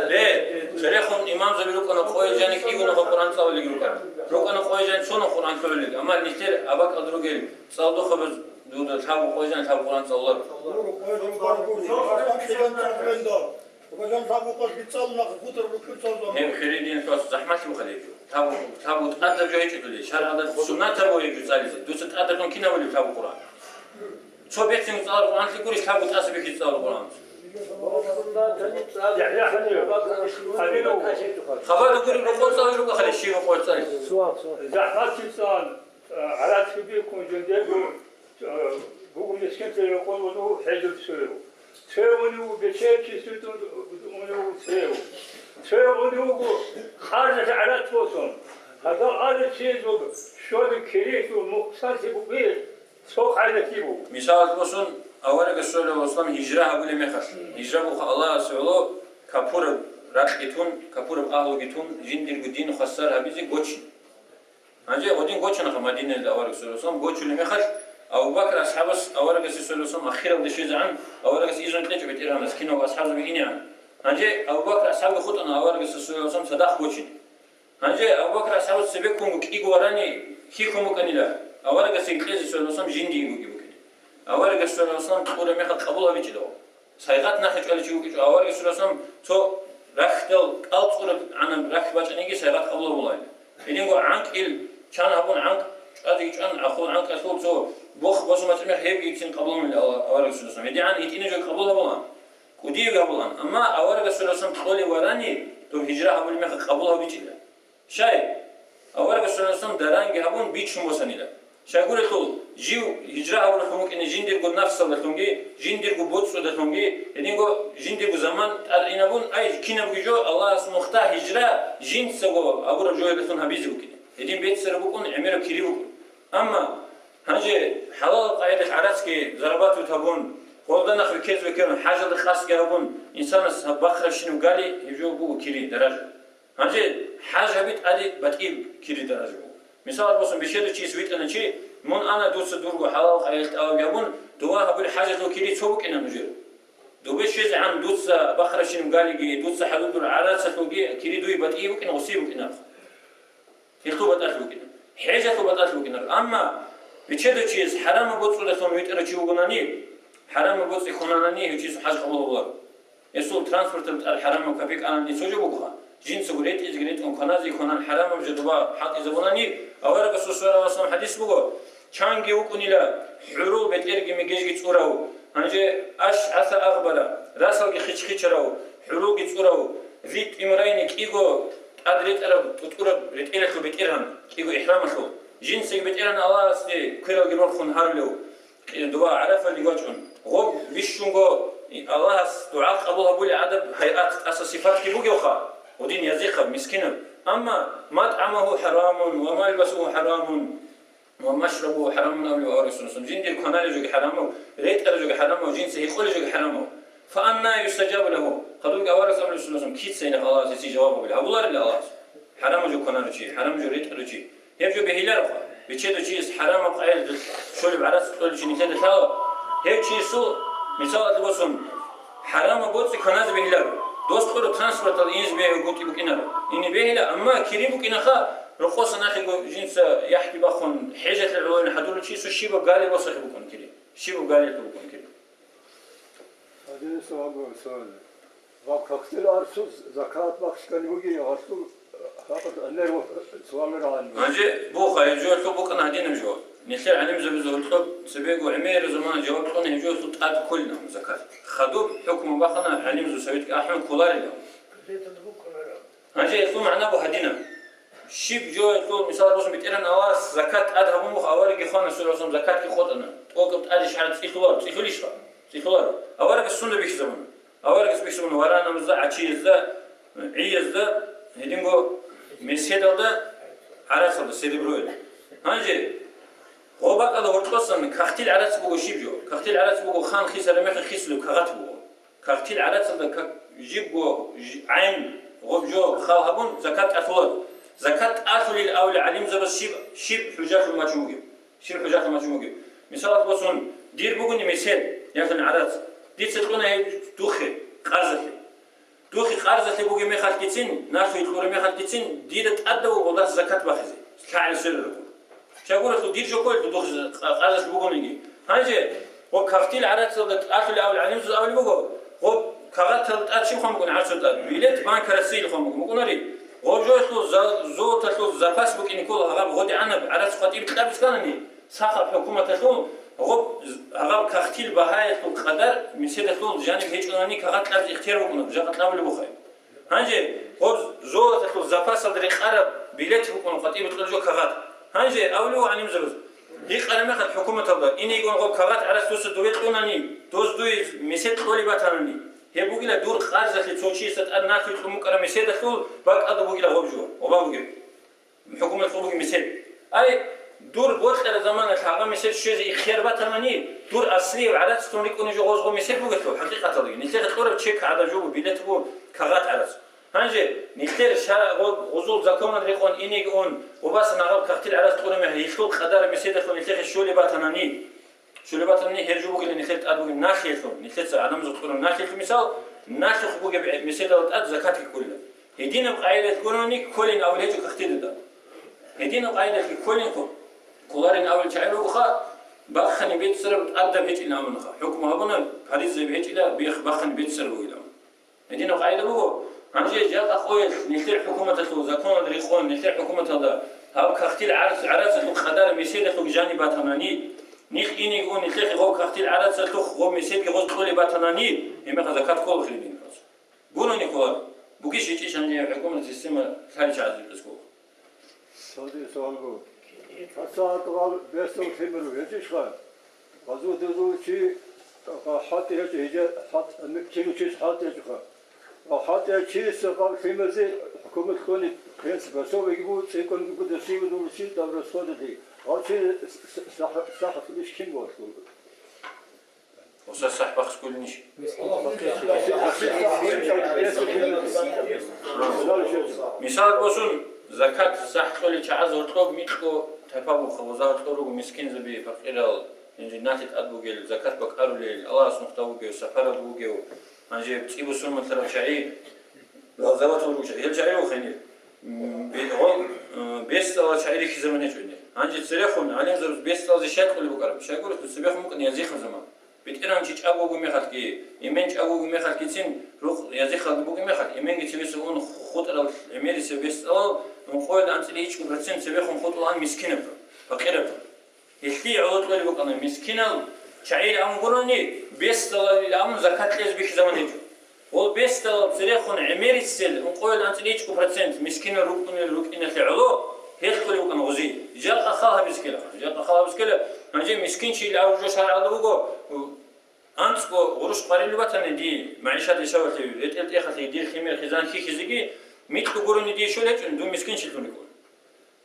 ليه شريخهم إمام زبيروك أنا خوي جانك إيوه نخو قرآن صاول يقولك روك أنا خوي جان شو نخو قرآن صاول يقولك أما نشتر أباك أدروجيل صاول دو خبز دو تحاول خوي جان تحاول قرآن صاول هم خريدين فاس زحمة شو خليه تابو تقدر جو هيك تقولي شهر هذا سنة تابو يجوا سالسة دوس تقدر كون كنا ولا تابو قرآن شو بيحسن تصور القرآن تقولي تابو تأسف يجي تصور القرآن خبر يقول الرقول صار يروح خلي الشيء رقول صار زحمة إنسان على تبيكون جندي بقول يسكت يقول ونو حجر سيرو سيرو بشيء كيسوتون ونو سيرو ونو خارج على توصل هذا هذا شيء شو الكريت والمقصد يبغى سوق على كيبو مثال بسون أولك السؤال وصلنا هجرة هقول مخص هجرة بخ الله سؤاله كبور رقيتون كبور أهل جيتون جندير بدين خسر هبيزي قوتش هنجي قدين قوتش نخ مدينة الأولك السؤال وصلنا قوتش اللي مخص أو بكر أصحابس أولك السؤال وصلنا أخيرا بدي شيء زعم أولك إيجان تنجح بتيران مسكينه وأصحابه بيجيني عن هنجي أو بكر أصحاب خطنا أولك السؤال وصلنا صدق قوتش هنجي أو بكر أصحاب سبيكم كي وراني كيكم كنيلا أولك السؤال وصلنا جندي يجيبوا أولك السؤال وصلنا تقول ميخد قبولها بيجلو سايغات ناخذ على شيء وكذا أولك السؤال وصلنا تو رختل ألتقول عن رخ باش نيجي سايغات قبولها والله يعني نقول عنك كان هبون عنك هذا كان أخو عنك أخو تو بخ بس ما تمر هيك يكسين قبول من أولك السؤال وصلنا يعني عن يتيني جو قبولها والله ودي قبولها أما أولك السؤال وصلنا تقولي وراني تو هجرة هبون ميخد قبولها بيجلا شاي أولك السؤال وصلنا درانج هبون بيتشم وسنيلا شايقول لكم جيو هجرة أول خموك إن جندير قد نفس صدقتونجي جندير قد بود صدقتونجي يعني قو جندير قد زمان أرينابون أي كنا بيجو الله اسمه اختار هجرة جند سقوا أبو رجوع بثون هبيزي بكني يدين بيت سربوكون عمره كري بكون أما هنجي حلال قاعدة عرس كي ضربات وتبون قولنا نخل كيز وكيرون حاجة الخاص كهبون إنسان بخر شنو قالي يجو بو كري درجة هنجي حاجة بيت أدي بتقيل كري درجة مثال بسون بشيء شيء سويت أنا شيء من أنا دوس دور حلال قاعدة أو يبون دوا هقول حاجة لو كري تشوك إنه نجير دو بشيء عن دوس بخر شنو قالي دوس حدود العرس تلقي كري دوي بتقيل إنه وسيبك إنه يلتو بتأثلوكين حاجة تو بتأثلوكين أما بتشدو چیز حرام بوتسو لسون ويتر چی وگنانی حرام بوتس خونانانی هیچ چیز حاج قبول بولار اسول ترانسفورت الحرام كبيك أنا نسوجي بوكها جنس قريت إزجريت أم خنازي خنان حرام بجدوا حق إذا بناني أورا كسوسورة واسم حديث بقول شانجي وكوني لا حروب بترجع مجيج تصوره هنجي أش عسى أغبلا راسل خيش راو حروب تصوره زيت إمرين كيجو أدريت أرب تطور رتيلة بتيران كيجو إحرام شو جنس بتيران الله استي كيرو جنور خن هارلو دعاء عرفة اللي وجهن غب بيشونجو الله دعاء قبول أبولي عدد هيئات أساس صفات كيبوجي وخا ودين يزيخ مسكين أما مطعمه حرام وملبسه حرام ومشربه حرام أولي وأرسل جين دي الكنال جوج حرامه ريت أرجوج حرامه وجنسه يقول جوج حرامه فأنا يستجاب له قدوك أورس أمر السلام كيت سين خلاص يسي جوابه بله أبولار اللي الله حرام جو كنال شيء حرام جو ريت أرجي يبجو بهيلار خا بيشدو شيء حرام قايل شول بعرس تقول شيء نكده ثاو هيك شيء سو مثال تبصم حرام بوت كناز بهيلار دوست كله ترانسفورت الإنس بيه قوتي بكينا إني بهيلا أما كريم بكينا خا رخص ناخي جنس يحكي بخون حاجة العلوم حدول شيء سو شيبه قالي وصح بكون كريم شيبه قالي بكون كريم هذا سؤال وقتل أرسل زكاة بخشكني وجي أرسل فقط أنر سؤال ران هنجي بوخا يجوا تو بكنا هدينا جو نخير علم زبزول طب سبيقو عمير زمان جواب قلنا يجوا تو تقاد كلنا زكاة خدوب حكم بخنا علم زو سويت أحمد كولاري له هنجي تو معنا بو هدينا شيب جو تو مثال بس بتيرن أواس زكاة أدها بمخ أوارق خانة سورة زكاة كي خدنا توقف أدش على تيخوار تيخوليش تيخوار أوارق السنة بيش زمان أوارق بيش زمان ورانا مزع عشيز ذا عيز ذا هدينغو مسيد هذا عرس هذا سيربرويل هنجي غوبك هذا ورطلسن كختيل عرس بوجو شيبجو كختيل عرس بوجو خان خيس على مخ خيس لو كغات بوجو كختيل عرس هذا جيبو عين غوبجو خالهبون زكاة أثول زكاة أثول الأول عليم زبس شيب حجاج المجموعي شيب حجاج المجموعي مثال بسون دير بوجوني مسيد ياخذ عرس دي تسكونه هي دوخي قرزة دوخي قرزة بوجي مخال كتين ناشو يدخل مخال كتين ديرت أدو والله زكاة بخزي كعل سر شاقول تو دير جو كل دوخ قرزة بوجوني هنجي وكفتيل عرات صدق أكل أول عليم صدق أول بوجو هو كغات أشيء خم بكون عرس صدق بيلت بان كرسيل خم بكون ري هو جو تو زو تلو زفاس بكين كل هغاب غدي عنب عرس خطيب تلبس كانني ساخب حكومة تلو غب هغاب كختيل بهاية القدر مسيدة طول جانب هيك أناني كغات لابد اختيار بكونه بجاقة لابد بخير هنجي هو زود تلو زفاس الدري قرب بيلت بكونه قطيب تلو كغات هنجي أولو عني مزروز هيك أنا ماخذ حكومة تبدا إني يقول غب كغات على توس دويت أناني توس دوي مسيد طولي باتاني هي بوجيلا دور خارجة لتوشي ست أنا في المكرم مسيدة طول بق أدو بوجيلا غب جو وباوجي حكومة طول مسيد أي دور بوتر زمان الحاقة مثل شيء خير باتماني دور أصلي وعادات ستونيك ونجو غوزغو مثل بوجتلو حقيقة طبيعي نتيجة خورة تشيك على جو بيلتبو كغات عرس هنجي نتيجة شارع غزول زكومن ريقون إنيج أون وبس نعرف كختيل عرس تقول مه يخلق قدر مثل خو نتيجة شولي باتماني هرجو بوجي نتيجة أدو ناخيلتو نتيجة عدم زكور ناخيل مثال ناخيل بوجي مثل أد زكاة كلها هدينا بقاعدة تقولوني كلين أوليتو كختيل ده هدينا بقاعدة كلين كولارين أول شعره بخا بخني بيت سر أبدا بيت إلى منخا حكم هبنا حديث زي بيت إلى بخني بيت سر وإلى هدينا قاعدة بقول هنجي جاء أخوي نختار حكومة تلو زكون الريخون نختار حكومة هذا هاب كختيل عرس تلو خدار مسيد تلو جانب تماني نيخ إني يقول نختار غو كختيل عرس تلو غو مسيد غو تقولي باتناني هم زكاة كل خليني خلاص قولوا نيكوار بقيش يجيش هنجي حكومة السيستم خارج عزيز بسكو سؤال بو حتى طبعا بيستو تمر ويجيش خا غزو دزو شي حتى هيجي حتى انك كيلو شي حتى هيجي خا وحتى شي سبب تمر زي حكومة كوني قياس بسو يجيبوا يكون يجيبوا دسي ودول شي دبر صوت دي او شي صح مش كيم وصل وصل صح بخس كل نيش مثال بوسون زكاة صح كل شيء ورطوب ميتكو تفاهم خوازات طرق مسكين زبي فقير إنجي ناتي أدبوجي زكاة بكارو ليل الله سمحته بوجي وسفر بوجي وانجي بتجيبوا سون مثلا شعير زوات بوجي هل شعير وخيني بيدعون بيش بيستوى شعيري في زمن جوني عنجي تسريخون عليه زر بيستوى زي شاك اللي بقرب شاك يقول تسبيخ ممكن يزيخ زمان بيتكلم شيء أبوه ميخال كي إيمان أبوه ميخال كيتين روح يزيخ أبوه ميخال إيمان كتير سوون خط على الأمير سبيستوى نقول أنت ليش كبرتين سبيخون خط الآن مسكينة فقيرة يحكي عود اللي بقنا مسكينة شعير أم قرني بيستوى الأم زكاة ليش بيك زمان يجو والبيستوى بسريخون عمير السل نقول أنت ليش كبرتين مسكينة ركن العلو هيدخل يبقى مغزي جاء أخاها بسكيلة نجي مسكين شيء اللي أوجو شارع الله أنت غروش قريب لبتنا دي معيشة دي سوت يتقلت إخلي دي خمير خزان خزيجي ميت قروني دي شو ليش دوم مسكين شيء توني يكون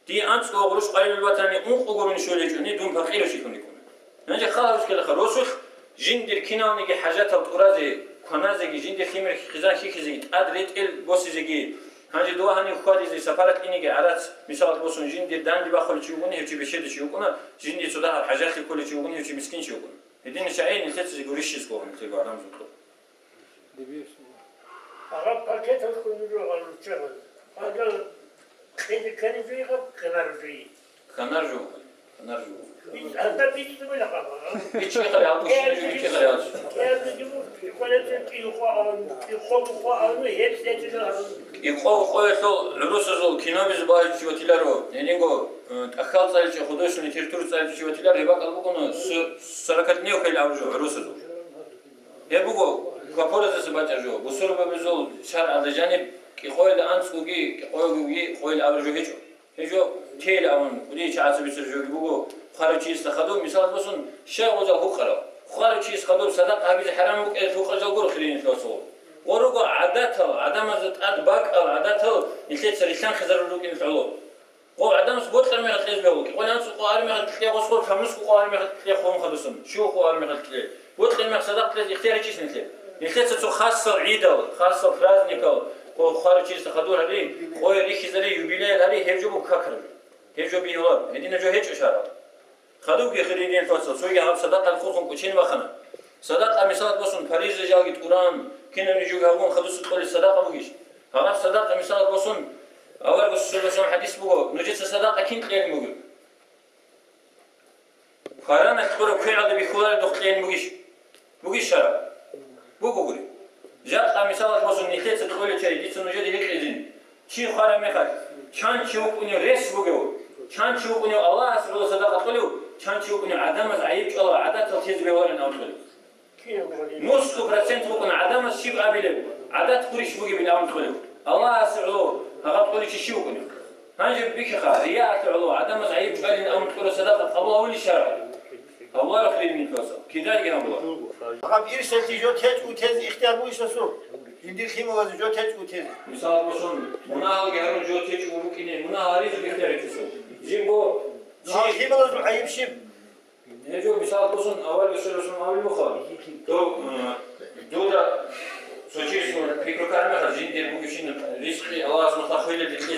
دي أنت غروش قريب لبتنا قروني شو ليش دوم فقير شيء توني يكون نجي خاها بسكيلة خروسخ جندر كناوني كي حاجات الترازي كنازي جندر خمير خزان خزيجي أدريت بوسيجي هنجي دوا هني خودي زي سفرت إني جعلت مثال بوسون جندر دان دي باخل تشوفوني هيك بيشد تشوفونه جندر صدها الحاجات كل تشوفوني هيك مسكين تشوفونه هدين شعين نتيجة يقوليش يسقون تبع رمز الطب. أغلب باكيت هتكون نروح على الشغل. هذا كان فيه كنرجو. هذا بيت ولا خبر. بيت شيء خلي عطوش بيت خلي عطوش. يخو الروس زول كيناميز بايد شوتيلارو نينغو أخال صار شيء خدوش نتيرتور صار شيء شوتيلار يبقى قلبكم سرقة نيو خيل عوجو روس زول يبقى كفارة سبات عجو بسور ببزول شرع على جانب كخوي الأنسكوجي كخوي الأبرجو هيجو تيل أون ودي شعاس بيسرجو يبقى خارج شيء استخدم مثال بسون شيء وجه هو خارج شيء استخدم صدق هذا حرام بك هو خارج جور خليني توصل ورجع عادته عدم زت باك أو عادته يصير سريشان خزر لوك ينفعله هو عدم سبوت لما يخلص بيوك ولا نسوق قاري ما يخلص وصل خمس قاري ما يخلص خوم خلصهم شو قاري ما يخلص وتخل ما صدق لازم يختار شيء نسلي يخلص سو خاصة عيدة خاصة فرازنيكا وخارج شيء استخدمه هذي هو يريح زري يبيله هذي هيجوا بكاكر هيجوا بينور هدينا جو هيج إشارة خدوك يخليني الفصل سوي هم صدق الخوخم كوشين وخنا صدق مثال بسون باريس جاءت القرآن كنا نجوا هون خدوا سطول الصداقة بوجيش هذا صدق مثال بسون أول بسون حديث بقول نجيت صداقة كنت غير موجود خيرنا كبر كل هذا بيخوض دخلين بوجيش شراب بقولي جاء مثال بسون نخلص تقول شيء جيت نجيت هيك إذن شيء خير مخال كان شوف إنه ريس بقول كان شوف إنه الله سبحانه صداقة تقوله كان شوف إنه عدم عيب الله عادات تلتيز بيورن أو تقول نص برسنت بكون عدم الشيء قابله عادات كوريش بوجي بالأمر تقوله الله سعلو هذا تقولي شيء بكونه هنجيب بك خا رياء تعلو عدم عيب قال إن أمر تقوله صداقة الله ولي شرع الله رخلي من فلوسه كذا يجينا الله خب يرسل تيجو تج وتز اختيار مو يشوفه يندير خيمة وز جو تج وتز مثال بسون مناهل جهرون جو تيج وممكن مناهاريز بيختار يتسو جيمبو خيمة وز عيب شيب نجو مثال بسون أول بسون أول مخال دودا سوتشيس فكرة كلامه خارجين دير بوجشين رزقي الله سبحانه خيل الدكتور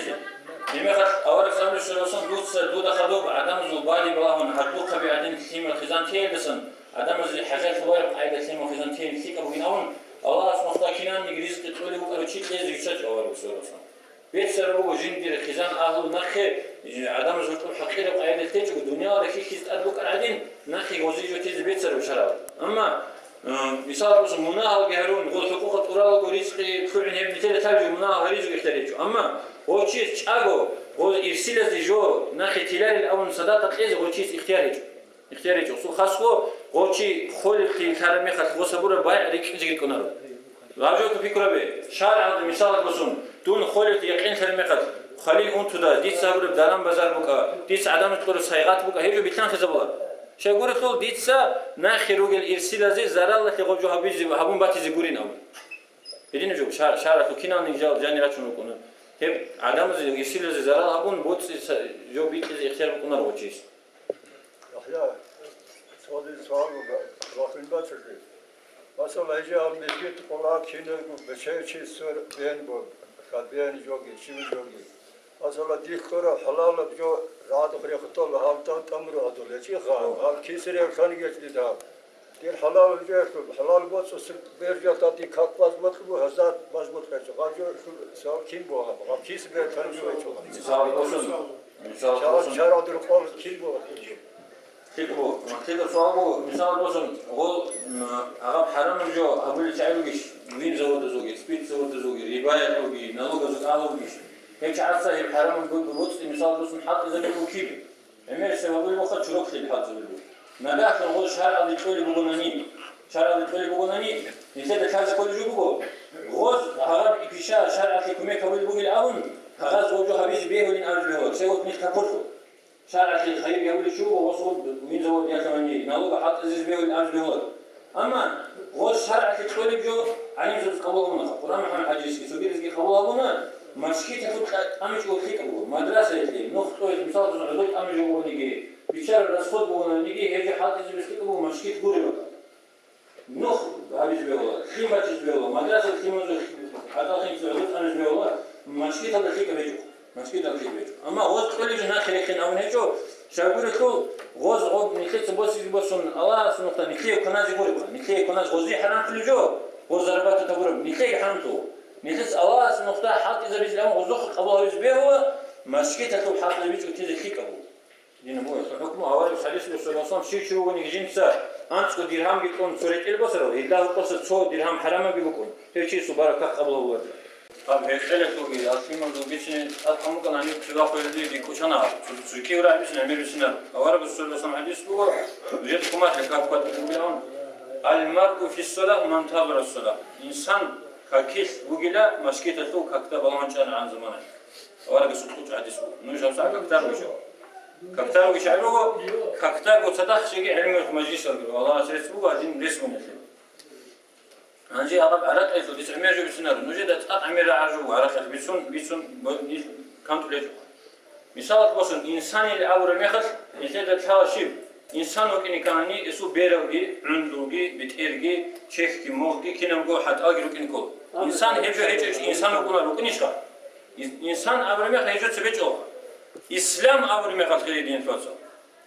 لما خد أول سامر بسون دودا خدوب عدم زبالي بلاهون حدوق بعدين خيمة خزان تيل بسن عدم زي حاجات ورق عيد خيمة خزان تيل ثيك أبويناون الله سبحانه كنان نجريز تقولي بكرة شيء لازم يشتغل أول بسون بيت سربو جندير خزان أهل نخي عدم زوجته حقيقة قاعدة تيجي والدنيا ركي خيست أدوك العدين نخي وزيجو تيجي بيت سرب شراب أما مثال بس مناهل جهرون غير حقوق الأورال ورزقي كل عن هبني تلا تاجي مناهل رزق يختاريجو أما هو شيء أجو هو إرسال زيجو نخي تلال الأول صداقة لازم هو شيء اختياريجو سو خاصه هو شيء خول في كلامي خاص هو صبور باي ريك نجي كنارو راجو كفكرة به شارع مثال بسون دون خالد يقين كلمة قد خليل أنت ده ديت صبر بدارم بازار بكا ديت عدم تقول سايقات بكا هيجو بيتان خزبلا شيء قولت له ديت سا ناخروج الإرسال زي زرال لك يقولوا هبيز هبون باتي زبورين أول بدين جو شارع تو كنا نجال جاني راتشون كنا هب عدم زي الإرسال زي زرال هبون بوت جو بيت زي اختيار بكنا روتشيس أحياء سؤال راكن باتشري مثلا هجي عم بيجيت قلاق هنا بشيء شيء صار بين بو كابين جوجي شيء جوجي مثلا ديكورا حلال بجو راد خري خطول هالتان تمر هذول شيء خان هال كيسري خان يجي ده دير حلال بجو حلال بوت سر بيرجع تاتي خط باز مطلوب هزار باز مطلوب خارج سال كين بوها كيس بير خان شوي شو مثال بسون Misal olsun. Çağırdır kol kil bu. Tiku, tiku soğuk misal olsun. O Arap haram jo, abul çaylugiş, vin zavodu zogi, spit zavodu zogi, ribaya zogi, naloga zogi, alogiş. Hep çarsa hep haram bu misal olsun hak izle bu kibi. Emer sebabı bu kadar çok şey hak izle. Nadaşın o şar adı şöyle bu gonani. Şar adı şöyle bu gonani. Nise de kaza koyucu bu. Goz haram ikişa şar adı kume kabul bu gel avun. Hagaz goju habiz behulin arz behul. Segot mit kapurtu. شارع الخير يقول شو وصل من زود يا ثمانية نالوك حط أزيز بيه والأرز بيه أما هو شارع الخير جو عليهم زود قبولهما قرآن محمد حجيز كي سبيل زكي قبولهما مشكلة تفوت أمش وخيك أبو مدرسة يتلي نخطو مثال بزن عدود أمش وهو نيجي بيشار الرسول بهو نيجي هيجي حط أزيز بيه أبو مشكلة قولي بقى نخ هابيز بيه والله خيمة تز بيه والله مدرسة خيمة زود حتى خيمة زود أمش بيه والله مشكلة الخيك بيجو مشكلة الخيك بيجو أما غوز كل جهة خليخين أو نهجو شاغورتو غوز غوب نخيت بوسي بوسون الله سنقطة نخيه كناز يقولوا نخيه كناز غوزي حرام كل جو غوز ضربات تبورب نخيه حرامتو نخيت الله سنقطة حق إذا بيزلام غوزوخ قبوه يزبيه هو مشكلة تو حق إذا بيزو تيزي خيك أبو دين أبوه حكمه أولي وحديث بسول الله شيء شروع نيجين سا أنتكو درهم بيكون سورة البصرة إلا قصة صو درهم حرام بيكون هيك سبارك قبله هو Abi hekseyle togi, aslında bu geçen atlamak an hani çırak öldü diye koşana. Türkiye öğrenmişsin, emirmişsin. Avara bu söylesem hadis bu. Ücret kumaş kapkat bu bilan. Al mar'u fi salah man tabara salah. İnsan kakil bu gila maşkete to kakta balançan an zamana. Avara bu söylesem hadis bu. Nujam sa kaktar bu. Kaktar bu şair bu. Kaktar bu sadak şey ilmi meclis var. Allah ses bu adin resmen. هنجي أراب عرق أيضا بس عمير جو بسنار نوجد أتقط عمير عرجو عرق بيسون كانت ليه مثال بسون إنسان اللي أول ميخل إنسان تحاشيب إنسان وكني كانني اسمه بيروجي عندوجي بتيرجي شيخي موجي كنا نقول حتى أجر وكني كول إنسان هيج إنسان وكنا لوكني شقا إنسان أول ميخل هيجو تبيجو إسلام أول ميخل غير دين فلسفة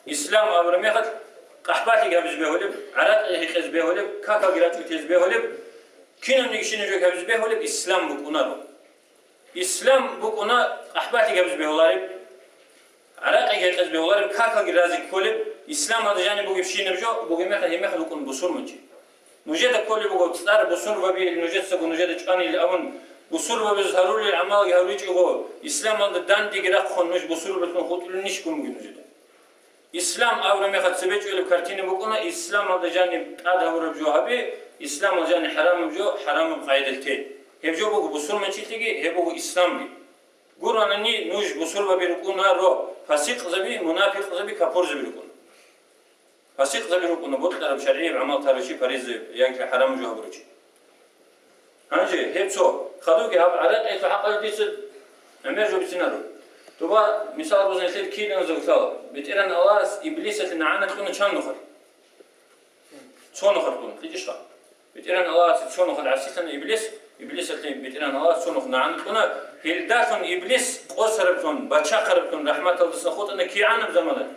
إسلام أول ميخل قحباتي جابز بيهولب عرق هيخز بيهولب كاكا جرات وتيز بيهولب كنا نيجي جو جابز بيهولب إسلام بكونارو إسلام بكونا قحباتي جابز بيهولارب عرق هيخز بيهولارب كاكا جرازي كولب إسلام هذا جاني بوجي شيء نبجو بوجي مخل هي مخل بكون بصور منجي نوجد كل بوجو تصار بصور وبي نوجد سكون نوجد كاني الأون بصور وبزهروا لي العمال يهوريج أو إسلام هذا دان تجرا خنوش بصور بتكون خطر نيش كم نوجد İslam avrami khat sebeci öyle kartini bukuna İslam aldı cani ad avrup johabi İslam aldı cani haram jo haram qaydete hevjo bu busul mençitigi hebu İslam bi Kur'an'ni nuj busul ve bir kuna ro fasik zabi münafik zabi kapor zabi kun fasik zabi kun bu taraf şer'i amal tarihi fariz yani haram jo habruci hangi hepso khadu ki ab arak et haqq dis emer jo bisinaro Tuba misal bu zeytir ki'den zevktal. Bitiren Allah iblisetin anet kunu çan nukhar. Çon nukhar kunu. Hiç var. Bitiren Allah çon nukhar asisten iblisetin bitiren Allah çon nukhar anet kunu. Hildatun iblis qosarabtun baçaqarabtun rahmet aldısın khutun ki'anım zamanı.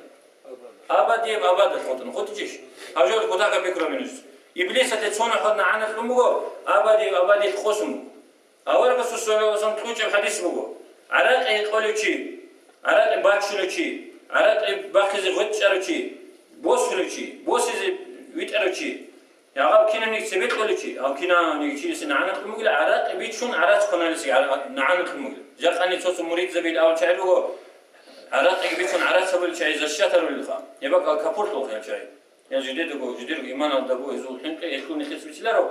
Abadi abad khutun khutiş. Hajol kutaka fikramınız. İblisetin çon nukhar anet kunu bu. Abadi khosum. Avara Resul sallallahu aleyhi ve sellem tuğçe hadis bu. عرق قولوچی عرق باکشلوچی عرق باخزی غوچاروچی بوسلوچی بوسیز ویتاروچی یا غاب کینا نیک سبت قولوچی او کینا نیک چیز نعنق مگل عرق بیتشون عرق کنالسی نعنق مگل جقانی توس مرید زبیل اول چایلو عرق بیتشون عرق سبل چای زشاتر ولخا یبق کپورت لو خیال چای یا جدیدو ایمان دبو ازو حنقه یکون خص بچلارو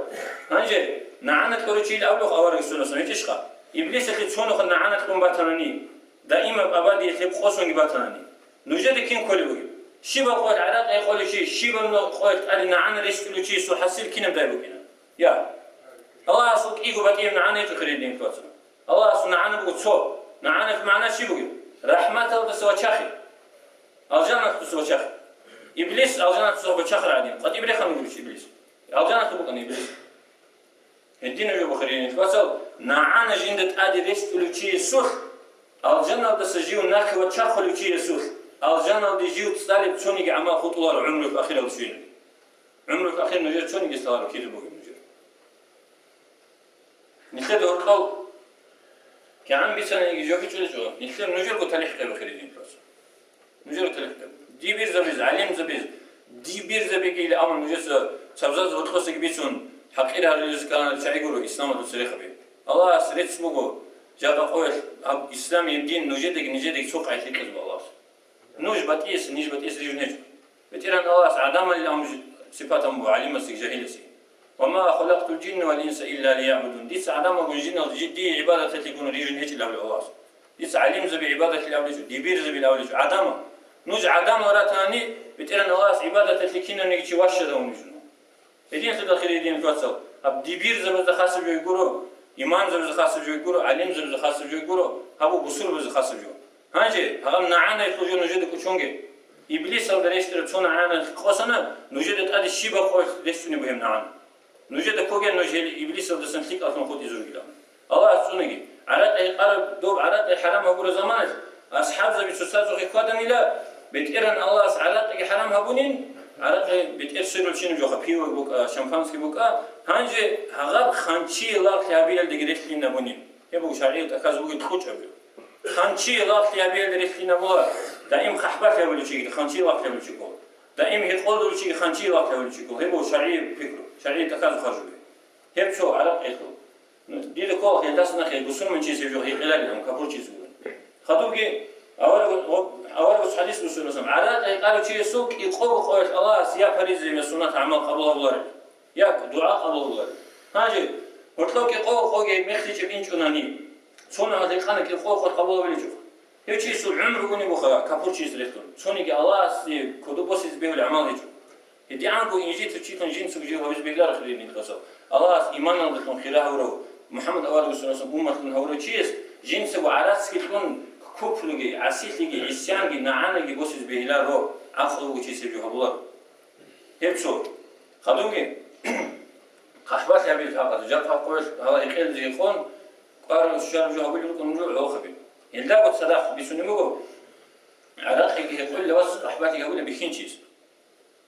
هنجه نعنق قولوچی اول اول رسول میتشخا إبليس اللي تشونه خلنا عنك كم باتناني دائما أبادي يخلق خصوصا باتناني نوجد كين كل وجه شيبا قوت عراق يقول شيء شيبا قوت أرنا عن ريش كل شيء سو حسيل كنا بدايبو كنا يا الله أصلك إيجو باتيه نعاني تخريدين كوتر الله أصل نعاني بقول صو نعاني في معناه شيء بقول رحمة الله سوى شاخي الجنة سوى شاخي إبليس الجنة سوى شاخر عادين قد إبليس خلنا نقول شيء إبليس الجنة تبقى إبليس الدين جو بخيرين فصل نعانة جندت أدي ريست لوشي سوخ الجنة بسجيو ناك وتشاخ لوشي سوخ الجنة بيجيو تستالب شوني عمال خطوة عمره في أخير وشين عمره في أخير نجار شوني يستالب كيد بوجي نجار نخد أرقال كعم بيسنا يجي جوكي تقول شو نحن نجر قتلح كبر خيرين بس نجر قتلح كبر دي بير زبيز علم زبيز دي بير زبيك إلى أمر نجس سبزات وتخص كبيسون حقيقة هالرزق كان تعيقولوا إسلام الدسريخ به الله سريت سبوقه جاب قوي إسلام يدين نجدك سوق عيشك كذب الله نوج بتيس نيج بتيس ريج نج بتيران الله عدم الأمر صفاتهم معلمة جاهلة وما خلقت الجن والإنس إلا ليعبدون ديس عدم الجن والجدي عبادة تكون ريج نج إلا بالله ديس علم زبي عبادة الأولى دي بير زبي الأولى عدم نوج عدم ورا ثاني بتيران الله عبادة تكين نيجي واشة ونجنو بدين تدخل الدين توصل أب دي بير زبي خاص بيجي يقولوا إيمان زبي خاص بيجي يقولوا علم زبي خاص بيجي يقولوا هابو بصور بيجي خاص بيجي هانجي هغم نعانا يخرجون نجد كوشونجي إبليس أو دريشتر تون عانا قصنا نجد أدي الشيبة قوي ليش بهم نعانا نجد كوجن نجد إبليس أو دسن تلك أصلا خود يزور كلام الله سونجي عرات أي قرب دوب عرات أي حرام هبور زمانه أصحاب زبي تسازو خيقادن إلى بتيرن الله عرات أي حرام هبونين عرات بتير سيرو شنو جو خبيو بوك شامبانسكي بوك هانجي هغب خانشي الله خيابيل دقيقة لنا بونين يبغى شرعي تكذبوا تخوش أبيو خانشي الله خيابيل دريخلينا بولا دائم خحبات يقولوا شيء خانشي الله يقولوا شيء دائم يقولوا شيء خانشي الله يقولوا شيء هبوا شرعي فكره شرعي تكذب خرجوا هب شو عرق يقول دي الكل هي داسنا خير بسون من شيء يجوا هي قلالهم كبر شيء يقول خدوكي أول بس حديث بسون اسم عرق قالوا شيء سوق يقول الله سيا فريز السنة عمل قبول الله يا دعاء قبول الله هاجي وطلوك يقول مختي بين شناني صنع هذا الخانة كي خوخ قبول ولا يشوف هيك شيء سو عمر يقولني بخا كابور شيء سلكتون صنع كي الله سي كدوبوس يزبيه الأعمال يشوف يدي عنكو إنجي تشيكون جنس وجيه هو يزبيه لا خليني نتقصر الله إيمان عندكم خيرها ورو محمد أول رسول الله أمة من هورو شيء جنس وعراس كتكون كفلجي عسيلجي إسيانجي نعانجي بوس يزبيه لا رو عفوا وشيء سبيه الله هيك شو خدومي خحبات يا بيت هذا جات قوي هذا يخيل زي خون قارن الشارع جو هبل يكون نروح أو خبي إلا قد صدق بيسونمو على خير يقول لوس أحباتي هبل بيخنشيس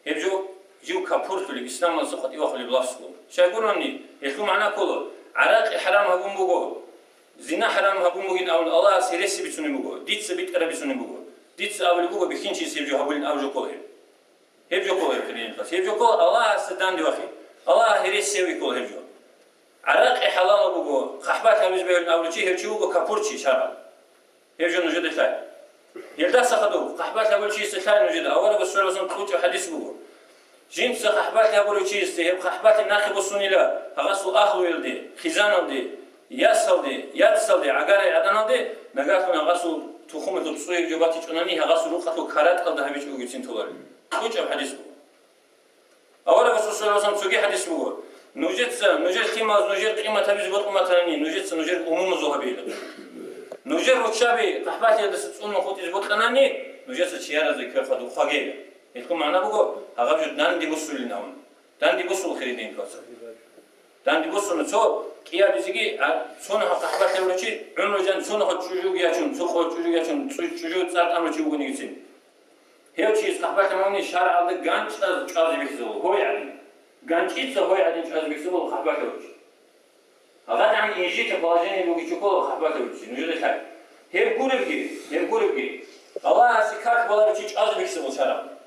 يبجو جو كابور في الإسلام الزقط يأخذ بلاسكو شايفونني يحكوا معنا كله عراق حرام هبون بقول زنا حرام هبون بقول أو الله سيرسي بيسونمو ديت سبيت كرا بيسونمو ديت أول بقول بيخنشيس يبجو هبل أو جو كله يبجو كله كريم بس يبجو كله الله سدان دواخي الله هرسي بيقول يبجو عراق حلال بقول خحبات همز بيقول أول شيء هرشوا كابورشي شرع يرجع نجد ثاني يلدا سخدو خحبات أول شيء ثاني نجد أول بسورة وزن تقول حديث بقول جنس خحبات أول شيء استهب خحبات الناخب السني لا هغسو آخر يلدي خزان يلدي ياسل دي ياتسل دي عقاري عدنا دي نقاطنا غسو تخومة تصوير جباتي جناني هغسو روقة كارات قد هبيش وجودين تولي تقول حديث بقول أول بسورة وزن تقول حديث بقول نوجد قيمة تبيز بطمة ثانية نوجد أمور مزوهبية نوجد وشابي قحبات يدرس تقول نخوت يزبط ثانية نوجد شيارة زي كيف هذا خاجة يتكلم معنا بقول هذا جد دان دي بصوا لنا دان دي بصوا خيرين كاسر دان دي بصوا نسوا كيا بيزيجي سونا قحبات يقولوا شيء عمره جان سونا خد شجوع ياشون سوخ شجوع ياشون شجوع صار أمر شيء بقول يجسين هيو شيء قحبات ماني شارع على جانش هذا بيحصل هو يعني جانشيت سوي عدين شو بيكسبوا خحبات وجه هذا عم يجي تباجين يلوي شكول خحبات وجه نجد الحال هي بقول الله سكاك ولا بيجي أز بيكسبوا شراب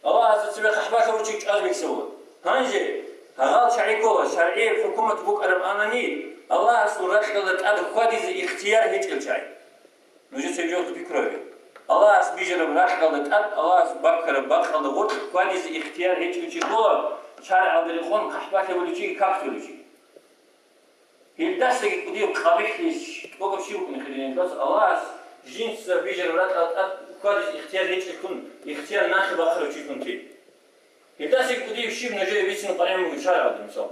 الله سبب خحبات وجه أز بيكسبوا هانجي هذا شرعي الحكومة بوك أرب أناني الله سورة قالت أد قادي اختيار هيك الشيء نجد سيجوت بكرة الله بيجرب راح قالت أد الله بكر بخل غوت قادي اختيار هيك الشيء شارع عبد الخون قحبات يولوجي كاكتولوجي يلدس يقولي قبيح ليش وقف شيء ممكن خلينا بس الله جنس بيجر ولاد قادر اختيار هيك يكون اختيار ناخب آخر وشيء يكون تي يلدس يقولي شيء من جاي بيسن قريم من شارع عبد المساعد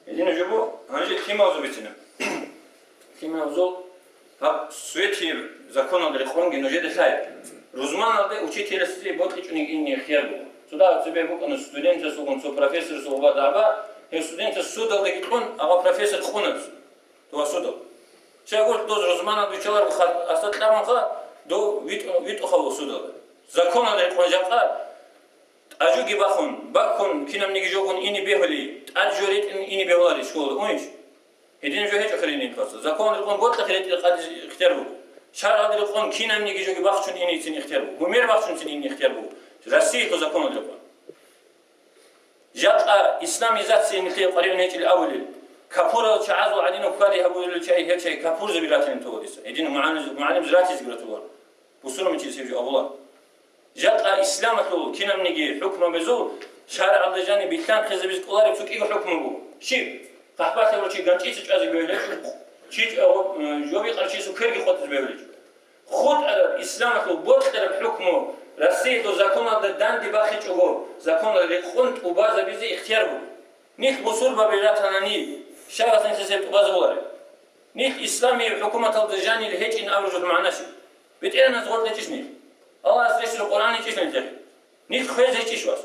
اللي نجيبه هنجي كيما بيتنا كيما ها سويتي زكون عبد الخون جنوجي دخاي روزمان алды учитель ботличник инне хербу. Сюда тебе буквально студенты сугун, су профессор суга даба, и студенты судал да гитон, а профессор хунат. То судал. Чего доз розман алды чалар бухат, астатламха до вит охал судал. Закон алды хонжака ажу гибахун, бакун кинам нигижогун ини бехли, аджурит ини бехлари школа. Унич. هدين جو هيك خليني نفصل زكون القون قلت خليت قد اختياره شهر هذا القون كينا من يجي جو باخشون إني تين اختياره ومير باخشون تين إني اختياره رسيه زكون القون جاء إسلامي ذات سين مثل قريبا هيك الأول كفور شعازو عدين وكاري هبو الشيء هيك شيء كفور زبيراتين توديس هدين معلم زراتي زبيراتوار بصورة من شيء سيفي الله جاء إسلام تلو كينا من يجي حكم بزور شهر عبد الجاني بيتان خز بيزك الله يبسك إيه حكمه بو شيء قحبات لو شيء قنتي تجازي بيولج شيء جوبي قرشي سكري خط بيولج خد على إسلام تلو بود طرف حكمه رسيد وزكون الدان دي باخي تجو زكون اللي خنت وباز بيزي اختيار بو نيت بصور ببيلاتنا ني شاوة نسيت وباز بوله نيت إسلامي حكومة الدجاني لهيج إن أرجو معنا شيء بتقولنا زغط لتشني الله أسرع القرآن يتشني تاني نيت خيز هيك واس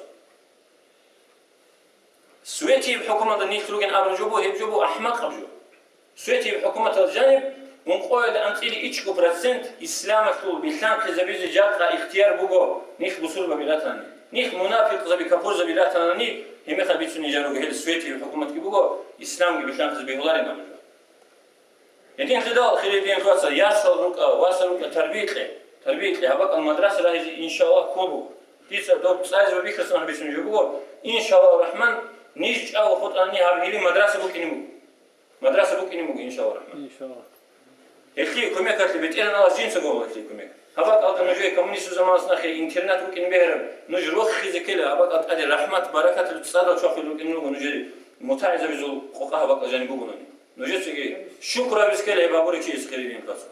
سويتي بحكومة النيت لوجن أرجوبه هيجوبه أحمق أرجو سويتي بحكومة الجانب ونقول أنتي إيش كبرسنت إسلام تقول بيسلام خزبيز جاتا اختيار بوجو نيت بصور ببيلاتنا نيت منافق زبي كفور زبيلاتنا نيت هم خبيث نيجانو جهل سويتي بحكومة كبوجو إسلام بيسلام خزبي هلاري نعمل يمكن خلال خليدين توصل ياسر رك واصل رك تربية له هبق المدرسة راهي إن شاء الله كوبو تيسا دوب سايز وبيخسرنا بيسنجوا إن شاء الله الرحمن نيج أو خد أني هذه مدرسة بكينمو إن شاء الله الرحمن إن شاء الله. الكي كم يكتب بيتنا على جنس جوه الكي كم هبق ألقى نجوي كمونيست زمان سنخي إنترنت بكين بهرب نجروخ خيز كله هبق أدي رحمة بركة الاتصال وشوف لو نجري متعزة بزول قوقها هبق جانبو بناني نجت سجى شكرا بسكله بابوري كيس خليني كلاس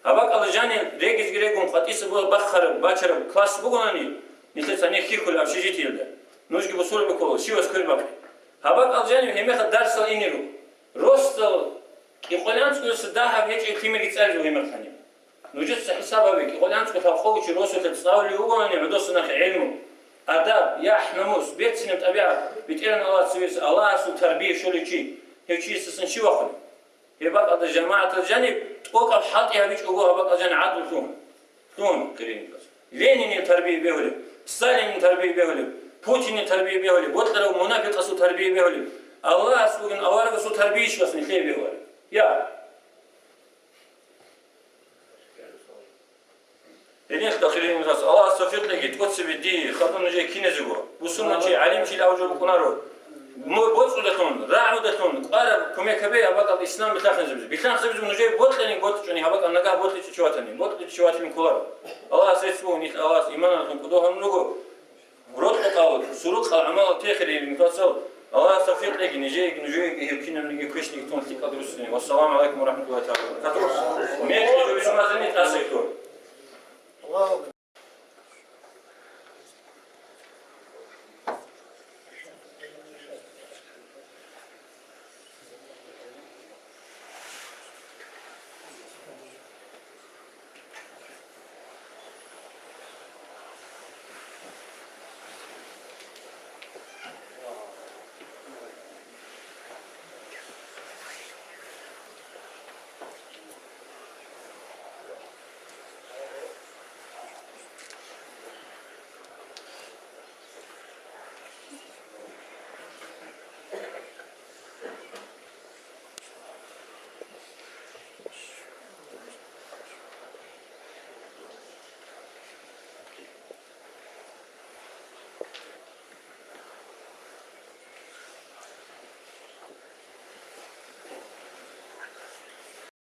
هباك الله جاني ريجز جريكم قطيس بو بخر باچر كلاس بوغاني مثل ثاني خي كل ابشيتي يلدا نوجي بصور بكو شي وسكر باك هباك الله جاني هم خد درس انيرو روست يقولان تقول صداها هيك تيمر يتسالو هم ثاني نوجت حسابها بك يقولان تقول فوق شي روست تتصاول يوغاني عدوس نخ علم اداب يا حنموس بيت سنه طبيعه بيتقرن الله سويس الله سو تربيه شو لشي هيك يسسن شي وقت يبقى هذا جماعة الجانب توقع الحاط يا بيش أقوها بقى جان عدل ثون كريم بس لينين التربية بيهولي ستالين التربية بيهولي بوتين التربية بيهولي بطل ومنافق أسو تربية بيهولي الله أسوق إن أوارق أسو تربية شو أصلا خير بيهولي يا لين تخيلين مثلا الله استفيد لك تقص بدي خاطر نجي كي نزجوا وصلنا شيء علم شيء لا وجه بكونارو مو بوصلتون راعودتون قارب كم يكبي أبغى الإسلام بتاخذ زبز بيخان زبز نجي بوتلني بوتشوني أبغى أنا بوتلي تشواتني بوتلي تشواتني كلار الله سيسووني الله إيمانكم كدوهم نجو ورد قاول سلوك العمل تأخير المتصل الله استفيد لك نجي يمكن أن نجي كشني تون تيك أدرسني والسلام عليكم ورحمة الله تعالى وبركاته. ميك جو بسمعتني تأسيتور.